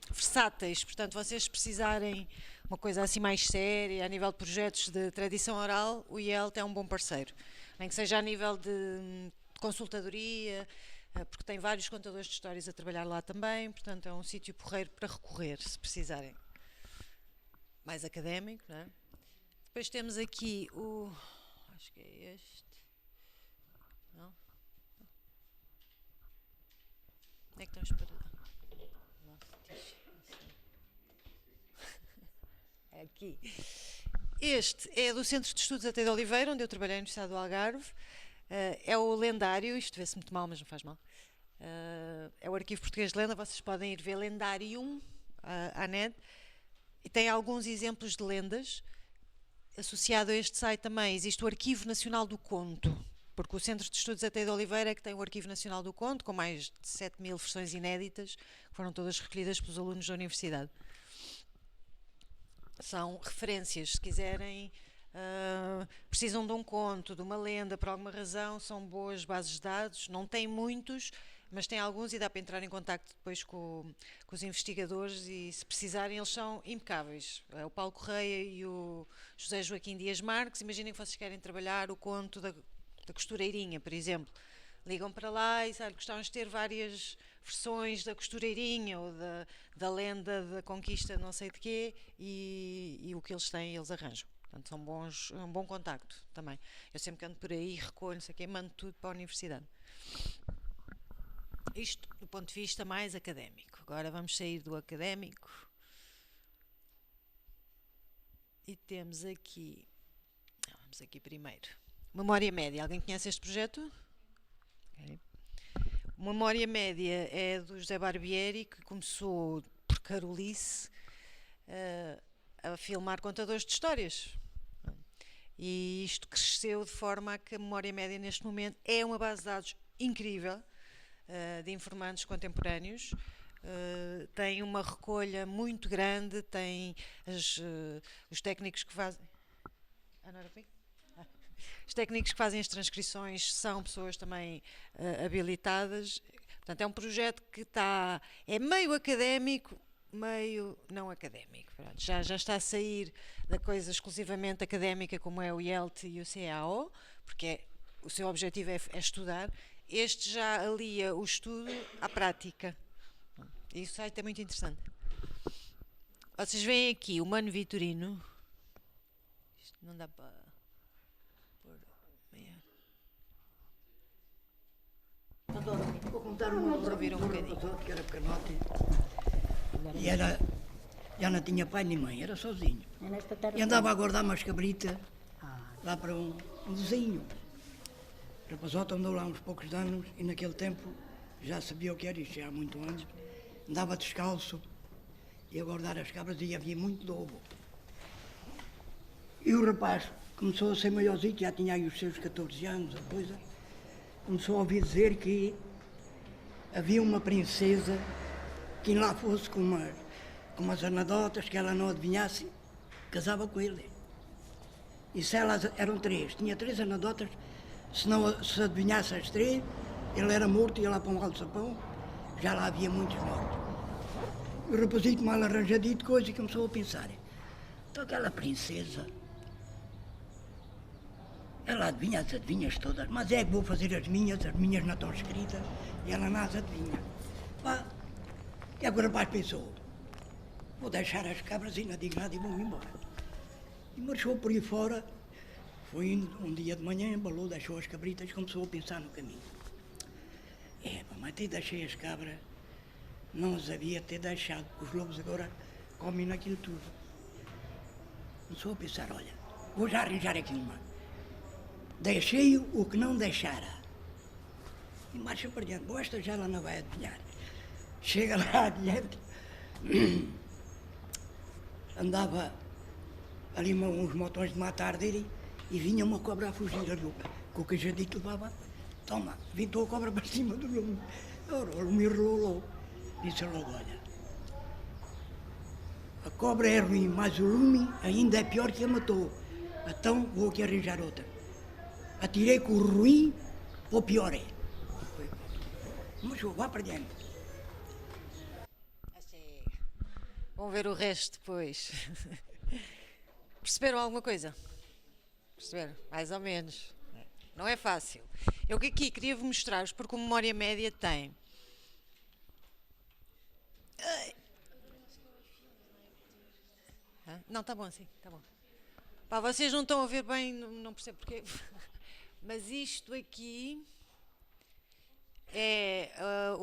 versáteis. Portanto, vocês precisarem uma coisa assim mais séria, a nível de projetos de tradição oral, o IELT é um bom parceiro. Nem que seja a nível de consultadoria, porque tem vários contadores de histórias a trabalhar lá também, portanto é um sítio porreiro para recorrer, se precisarem. Mais académico, não é? Depois temos aqui o... acho que é este. Não? Onde é que estão os parados? É aqui. Este é do Centro de Estudos Até de Oliveira, onde eu trabalhei no Estado do Algarve. É o lendário, isto vê-se muito mal, mas não faz mal. É o Arquivo Português de Lenda, vocês podem ir ver Lendário à net. E tem alguns exemplos de lendas. Associado a este site também existe o Arquivo Nacional do Conto, porque o Centro de Estudos Até de Oliveira é que tem o Arquivo Nacional do Conto, com mais de 7.000 versões inéditas, que foram todas recolhidas pelos alunos da universidade. São referências, se quiserem, precisam de um conto, de uma lenda, por alguma razão, são boas bases de dados, não tem muitos, mas tem alguns e dá para entrar em contacto depois com os investigadores e se precisarem eles são impecáveis. O Paulo Correia e o José Joaquim Dias Marques, imaginem que vocês querem trabalhar o conto da costureirinha, por exemplo. Ligam para lá e gostavam de ter várias versões da costureirinha ou da lenda da conquista não sei de quê e o que eles têm eles arranjam. Portanto, são bons, é um bom contacto também. Eu sempre que ando por aí, recolho, não sei o quê, mando tudo para a universidade. Isto do ponto de vista mais académico. Agora vamos sair do académico. E temos aqui... Vamos aqui primeiro. Memória Média. Alguém conhece este projeto? Okay. Memória Média é do José Barbieri, que começou por Carolice a filmar contadores de histórias. E isto cresceu de forma a que a Memória Média neste momento é uma base de dados incrível de informantes contemporâneos. Tem uma recolha muito grande, tem os técnicos que fazem... não era comigo? Os técnicos que fazem as transcrições são pessoas também habilitadas. Portanto, é um projeto que é meio académico, meio não académico. Pronto, já está a sair da coisa exclusivamente académica como é o IELT e o CAO, porque o seu objetivo é estudar. Este já alia o estudo à prática. E o site é muito interessante. Vocês veem aqui o Mano Vitorino. Isto não dá para... Vou contar uma ouvir um bocadinho. que era pequenote e já não tinha pai nem mãe, era sozinho. E andava a guardar umas cabritas lá para um vizinho. O rapazote andou lá uns poucos anos e naquele tempo já sabia o que era isto, já há muito anos. Andava descalço e a guardar as cabras e havia muito lobo. E o rapaz começou a ser maiorzinho, já tinha aí os seus 14 anos, a coisa. Começou a ouvir dizer que havia uma princesa que lá fosse com umas anedotas que ela não adivinhasse, casava com ele. E se elas eram 3, tinha 3 anedotas, se adivinhasse as 3, ele era morto, ia lá para um alçapão, já lá havia muitos mortos. E o rapazito mal arranjadito de coisa e começou a pensar, então aquela princesa... Ela adivinha as adivinhas todas, mas é que vou fazer as minhas não estão escritas, e ela não as adivinha. Pá, e agora o rapaz pensou, vou deixar as cabras e não digo nada e vou-me embora. E marchou por aí fora, foi indo um dia de manhã, embalou, deixou as cabritas e começou a pensar no caminho. Mas até deixei as cabras, não as havia ter deixado, porque os lobos agora comem naquilo tudo. Começou a pensar, olha, vou já arranjar aqui uma. Deixei o que não deixara. E marcha para diante. Bom, esta já ela não vai adivinhar. Chega lá adiante, andava ali uns motões de matar dele e vinha uma cobra a fugir ali, com o cajadito levava, toma, vintou a cobra para cima do lume. O lume rolou. Disse logo, olha, a cobra é ruim, mas o lume ainda é pior que a matou. Então vou aqui arranjar outra. Atirei com o ruim para o pior é. Mas vá para dentro. Vamos ver o resto depois. Perceberam alguma coisa? Perceberam? Mais ou menos. Não é fácil. Eu que aqui queria-vos mostrar-vos porque a memória média tem. Não, está bom assim, está bom. Pá, vocês não estão a ver bem, não percebo porquê. Mas isto aqui é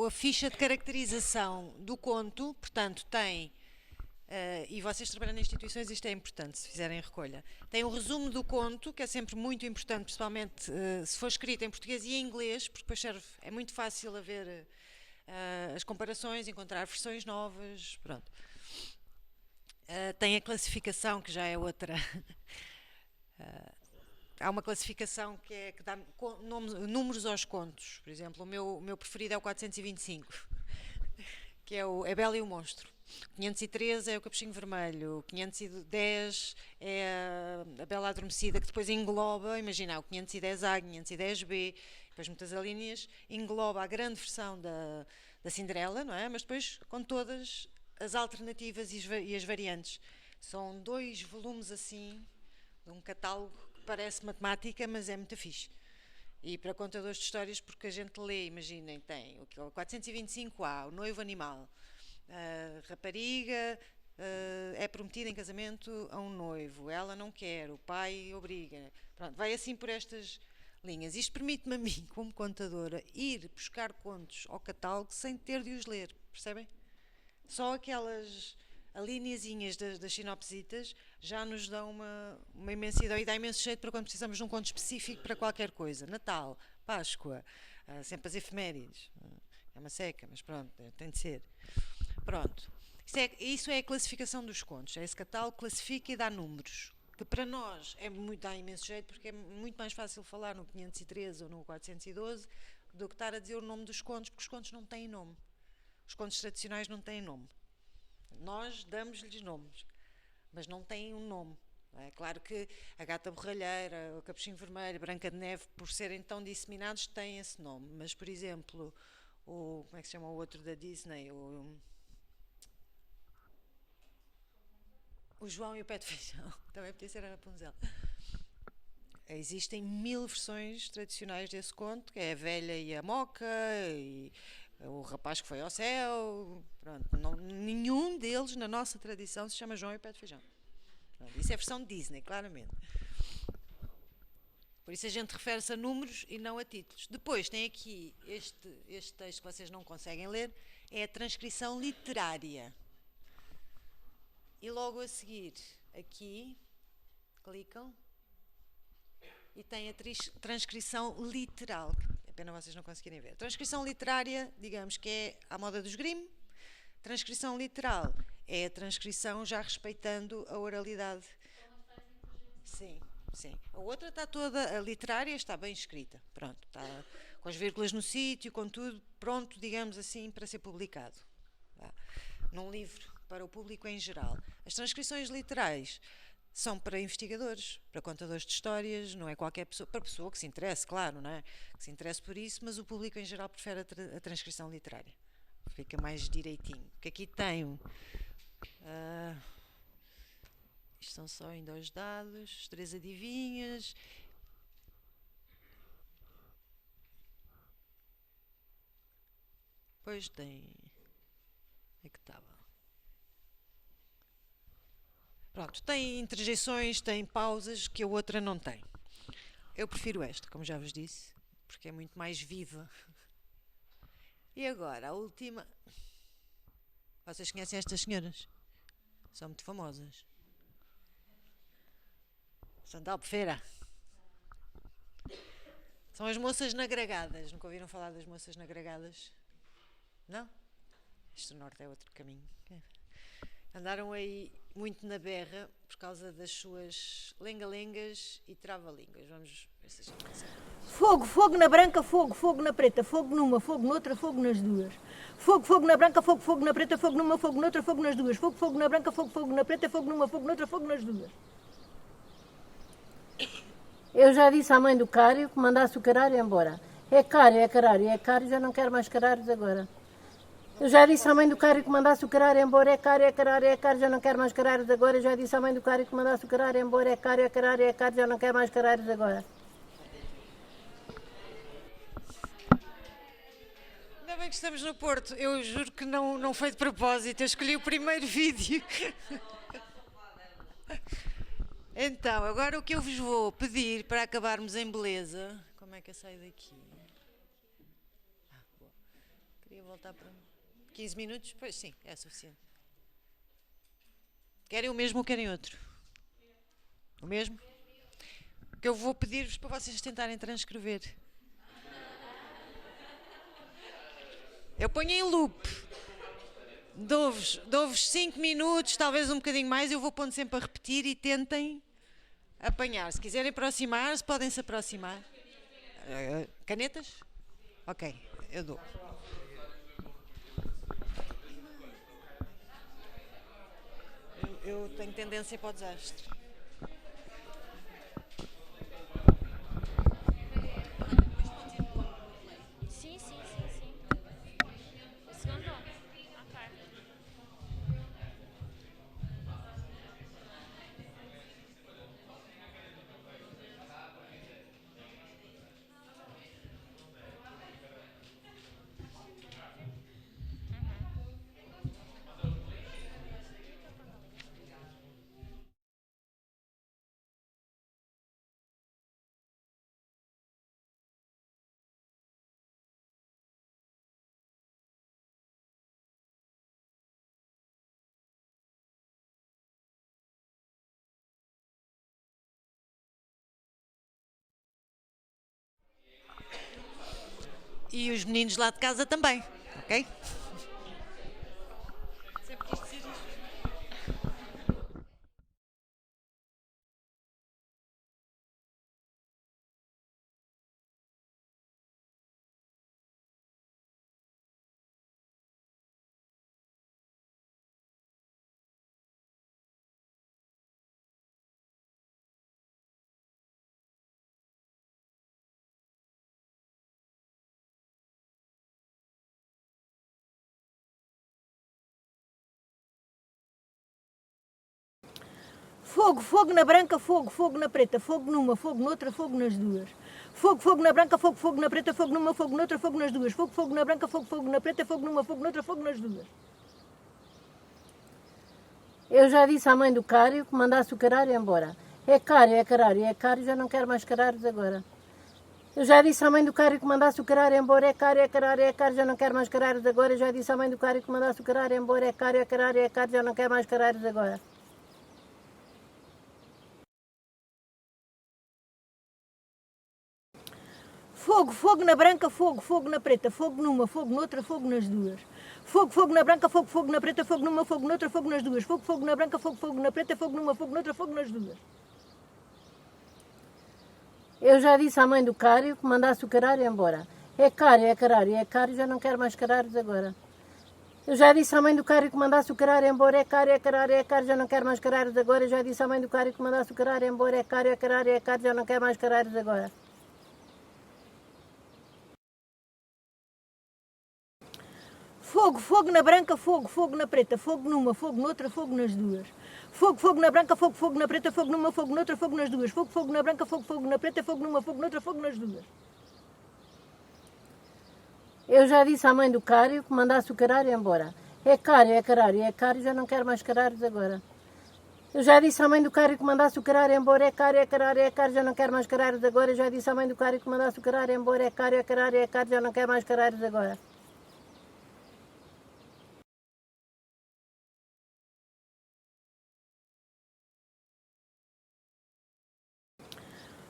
a ficha de caracterização do conto, portanto tem, e vocês trabalham em instituições, isto é importante, se fizerem recolha. Tem um resumo do conto, que é sempre muito importante, principalmente se for escrito em português e em inglês, porque depois serve, é muito fácil haver as comparações, encontrar versões novas, pronto. Tem a classificação, que já é outra. Há uma classificação que dá números aos contos. Por exemplo, o meu preferido é o 425, que é a Bela e o Monstro. O 513 é o Capuchinho Vermelho. O 510 é a Bela Adormecida, que depois engloba, imagina, o 510A, 510B, depois muitas linhas, engloba a grande versão da Cinderela, não é? Mas depois com todas as alternativas e as variantes. São 2 volumes assim, de um catálogo que parece matemática, mas é muito fixe. E para contadores de histórias, porque a gente lê, imaginem, tem o 425A, o noivo animal, a rapariga é prometida em casamento a um noivo, ela não quer, o pai obriga. Pronto, vai assim por estas linhas. Isto permite-me a mim, como contadora, ir buscar contos ao catálogo sem ter de os ler, percebem? Só aquelas alineazinhas das sinopsitas já nos dão uma imensidão e dá imenso jeito para quando precisamos de um conto específico para qualquer coisa. Natal, Páscoa, sempre as efemérides. É uma seca, mas pronto, tem de ser. Pronto. Isso é a classificação dos contos. Esse catálogo classifica e dá números. Que para nós dá imenso jeito porque é muito mais fácil falar no 513 ou no 412 do que estar a dizer o nome dos contos, porque os contos não têm nome. Os contos tradicionais não têm nome. Nós damos-lhes nomes, mas não têm um nome. É claro que a Gata Borralheira, o Capuchinho Vermelho, Branca de Neve, por serem tão disseminados, têm esse nome. Mas, por exemplo, como é que se chama o outro da Disney? O João e o Pé de Feijão. Também podia ser a Rapunzel. Existem 1000 versões tradicionais desse conto, que é a Velha e a Moca, e o Rapaz que Foi ao Céu. Pronto, nenhum deles na nossa tradição se chama João e o Pé de Feijão. Pronto, isso é a versão Disney, claramente. Por isso a gente refere-se a números e não a títulos. Depois tem aqui este texto que vocês não conseguem ler, é a transcrição literária. E logo a seguir, aqui, clicam, e tem a transcrição literal, que é pena vocês não conseguirem ver. Transcrição literária, digamos que é à moda dos Grimm. Transcrição literal é a transcrição já respeitando a oralidade. Sim, sim. A outra está toda, a literária está bem escrita, pronto, está com as vírgulas no sítio, com tudo pronto, digamos assim, para ser publicado. Tá? Num livro para o público em geral. As transcrições literais são para investigadores, para contadores de histórias, não é qualquer pessoa, para pessoa que se interesse, claro, não é? Que se interesse por isso, mas o público em geral prefere a transcrição literária. Fica mais direitinho. Porque aqui tem isto são só ainda os dados, 3 adivinhas. Depois tem. É que estava. Pronto, tem interjeições, tem pausas que a outra não tem. Eu prefiro esta, como já vos disse, porque é muito mais viva. E agora, a última. Vocês conhecem estas senhoras? São muito famosas. São da Albufeira. São as moças nagragadas. Nunca ouviram falar das moças nagragadas? Não? Isto do norte é outro caminho. Andaram aí muito na berra por causa das suas lenga-lengas e trava-línguas. Vamos ver se a gente consegue. Fogo, fogo na branca, fogo, fogo na preta, fogo numa, fogo noutra, fogo nas duas. Fogo, fogo na branca, fogo, fogo na preta, fogo numa, fogo noutra, fogo nas duas. Fogo, fogo na branca, fogo, fogo na preta, fogo numa, fogo noutra, fogo nas duas. Eu já disse à mãe do Cário que mandasse o carário embora. É Cário, já não quero mais carários agora. Eu já disse à mãe do Cário que mandasse o carário embora. É Cário, já não quero mais carários agora. Eu já disse à mãe do Cário que mandasse o carário embora. É Cário, já não quero mais carários agora. Ainda bem que estamos no Porto. Eu juro que não foi de propósito. Eu escolhi o primeiro vídeo. Então, agora o que eu vos vou pedir para acabarmos em beleza. Como é que eu saio daqui? Boa. Queria voltar para 15 minutos? Pois sim, é suficiente. Querem o mesmo ou querem outro? O mesmo? O que eu vou pedir-vos para vocês tentarem transcrever. Eu ponho em loop. Dou-vos 5 minutos, talvez um bocadinho mais. Eu vou pondo sempre a repetir e tentem apanhar. Se quiserem aproximar-se, podem se aproximar. Canetas? Ok, eu dou. Eu tenho tendência para o desastre. Sim. O segundo? Ok. E os meninos lá de casa também, ok? Sempre quis dizer isto. Fogo, fogo na branca, fogo, fogo na preta, fogo numa, fogo noutra, fogo nas duas. Fogo, fogo na branca, fogo, fogo na preta, fogo numa, fogo noutra, fogo nas duas. Fogo, fogo na branca, fogo, fogo na preta, fogo numa, fogo noutra, fogo nas duas. Eu já disse à mãe do Cário que mandasse o carário embora. É Cário, já não quero mais carários agora. Eu já disse à mãe do Cário que mandasse o carário embora. É Cário, já não quero mais carários agora. Eu já disse à mãe do Cário que mandasse o carário embora. É Cário, já não quero mais carários agora. Fogo, fogo na branca, fogo, fogo na preta, fogo numa, fogo noutra, fogo nas duas. Fogo, fogo na branca, fogo, fogo na preta, fogo numa, fogo noutra, fogo nas duas. Fogo, fogo na branca, fogo, fogo na preta, fogo numa, fogo noutra, fogo nas duas. Eu já disse à mãe do Cário que mandasse o carário embora. É Cário, já não quero mais carários agora. Eu já disse à mãe do Cário que mandasse o carário embora. É Cário, já não quero mais carários agora. Eu já disse à mãe do Cário que mandasse o carário embora. É Cário, já não quero mais carários agora. Fogo, fogo na branca, fogo, fogo na preta, fogo numa, fogo noutra, fogo nas duas. Fogo, fogo na branca, fogo, fogo na preta, fogo numa, fogo noutra, fogo nas duas. Fogo, fogo na branca, fogo, fogo na preta, fogo numa, fogo noutra, fogo nas duas. Eu já disse à mãe do Cário que mandasse o carário embora. É Cário, já não quero mais carários agora. Eu já disse à mãe do Cário que mandasse o carário embora. É Cário, já não quero mais carários agora. Eu já disse à mãe do Cário que mandasse o carário embora. É Cário, já não quero mais carários agora.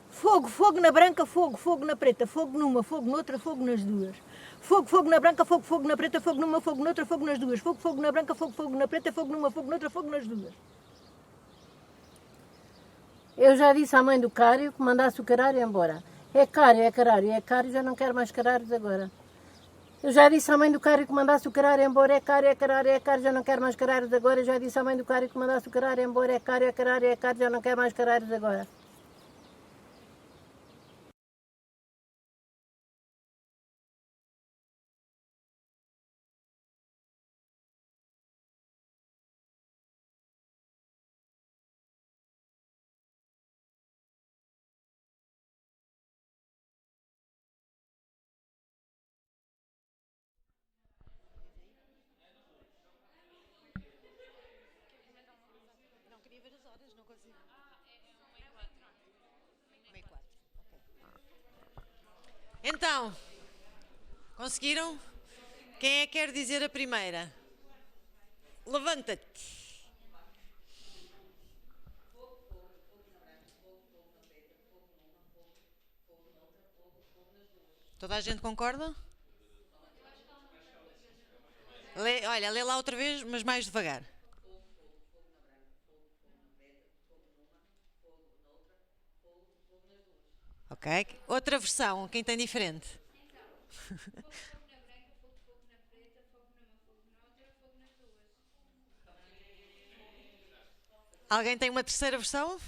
Fogo, fogo na branca, fogo, fogo na preta, fogo numa, fogo noutra, fogo nas duas. Fogo, fogo na branca, fogo, fogo na preta, fogo numa, fogo noutra, fogo nas duas. Fogo, fogo na branca, fogo, fogo na preta, fogo numa, fogo noutra, fogo nas duas. Eu já disse à mãe do Cário que mandasse o Carário embora. É Cário, é Carário, é Cário, já não quero mais Carários agora. Eu já disse à mãe do Cário que mandasse o Carário embora. É Cário, é Carário, é Cário, já não quero mais Carários agora. Eu já disse à mãe do Cário que mandasse o Carário embora. É Cário, é Carário, é Cário, já não quero mais Carários agora. Não queria ver as horas, não consigo. Meio quatro. Então, conseguiram? Quem é que quer dizer a primeira? Levanta-te. Toda a gente concorda? Olha, lê lá outra vez, mas mais devagar. Ok? Outra versão, quem tem diferente? Alguém tem uma terceira versão?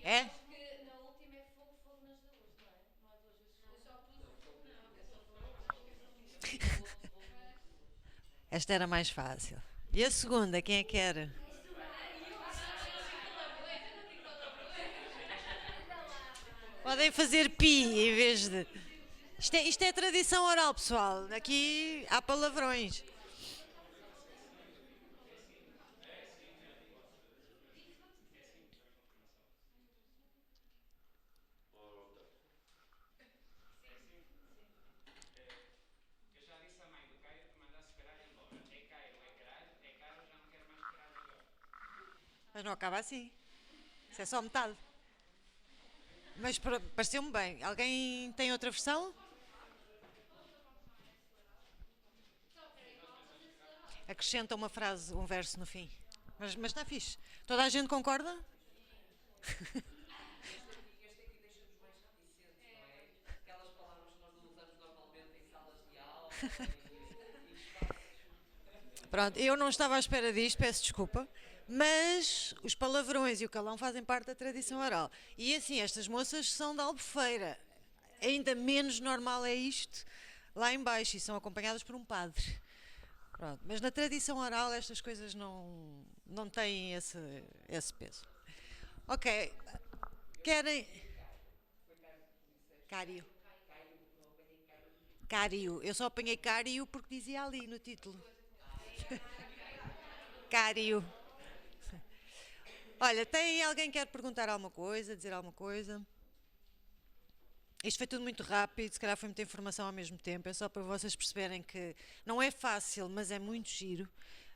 É? Na última é fogo, fogo nas duas, não é? Não há duas vezes fogo. Eu só pus fogo, não. Esta era mais fácil. E a segunda, quem é que era? Podem fazer pi em vez de. Isto é tradição oral, pessoal. Aqui há palavrões. Eu já disse à mãe do Caio que mandasse o Carário embora. É Caio, é Carário, é Caro, já não quero mais Carário agora. Mas não acaba assim. Isso é só metade. Mas pareceu-me bem. Alguém tem outra versão? Acrescenta uma frase, um verso no fim. Mas está fixe. Toda a gente concorda? Este aqui deixa-nos mais reticentes, não é? Aquelas palavras que nós não usamos normalmente em salas de aula e espaços. Pronto, eu não estava à espera disto, peço desculpa. Mas os palavrões e o calão fazem parte da tradição oral. E assim, estas moças são da Albufeira. Ainda menos normal é isto lá em baixo e são acompanhadas por um padre. Pronto, mas na tradição oral estas coisas não têm esse peso. Ok, querem... Cário. Cário. Eu só apanhei Cário porque dizia ali no título. Cário. Olha, tem alguém que quer perguntar alguma coisa, dizer alguma coisa? Isto foi tudo muito rápido, se calhar foi muita informação ao mesmo tempo. É só para vocês perceberem que não é fácil, mas é muito giro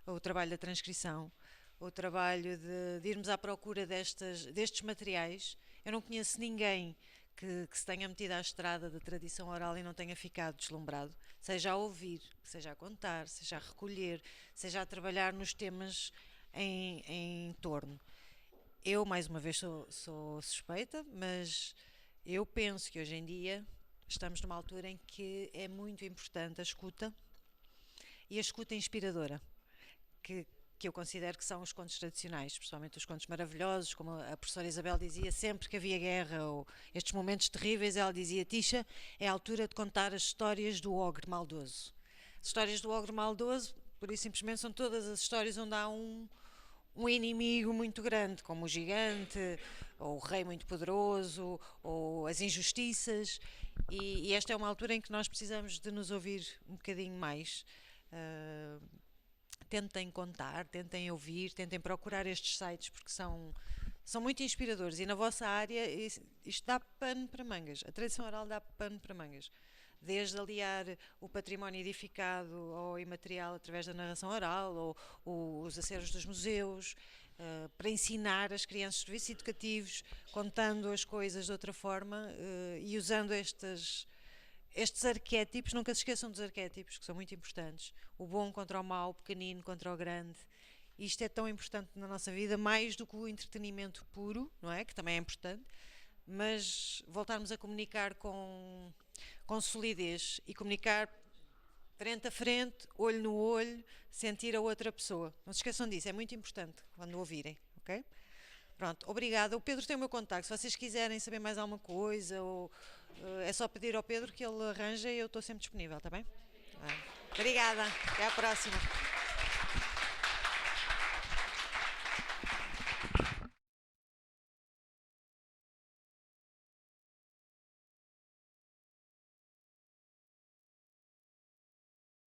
o trabalho da transcrição, o trabalho de irmos à procura destes materiais. Eu não conheço ninguém que se tenha metido à estrada da tradição oral e não tenha ficado deslumbrado, seja a ouvir, seja a contar, seja a recolher, seja a trabalhar nos temas em torno. Eu, mais uma vez, sou suspeita, mas eu penso que hoje em dia estamos numa altura em que é muito importante a escuta e a escuta inspiradora, que eu considero que são os contos tradicionais, principalmente os contos maravilhosos, como a professora Isabel dizia, sempre que havia guerra ou estes momentos terríveis, ela dizia: Tisha, é a altura de contar as histórias do ogre maldoso. As histórias do ogre maldoso, por isso simplesmente, são todas as histórias onde há um inimigo muito grande, como o gigante, ou o rei muito poderoso, ou as injustiças, e esta é uma altura em que nós precisamos de nos ouvir um bocadinho mais. Tentem contar, tentem ouvir, tentem procurar estes sites, porque são muito inspiradores, e na vossa área isto dá pano para mangas, a tradição oral dá pano para mangas. Desde aliar o património edificado ao imaterial através da narração oral, ou os acervos dos museus, para ensinar as crianças serviços educativos, contando as coisas de outra forma e usando estes arquétipos. Nunca se esqueçam dos arquétipos, que são muito importantes. O bom contra o mau, o pequenino contra o grande. Isto é tão importante na nossa vida, mais do que o entretenimento puro, não é? Que também é importante, mas voltarmos a comunicar com solidez e comunicar frente a frente, olho no olho, sentir a outra pessoa. Não se esqueçam disso, é muito importante quando ouvirem, ok? Pronto, obrigada. O Pedro tem o meu contacto. Se vocês quiserem saber mais alguma coisa, ou, é só pedir ao Pedro que ele arranja e eu estou sempre disponível, está bem? Obrigada, até à próxima.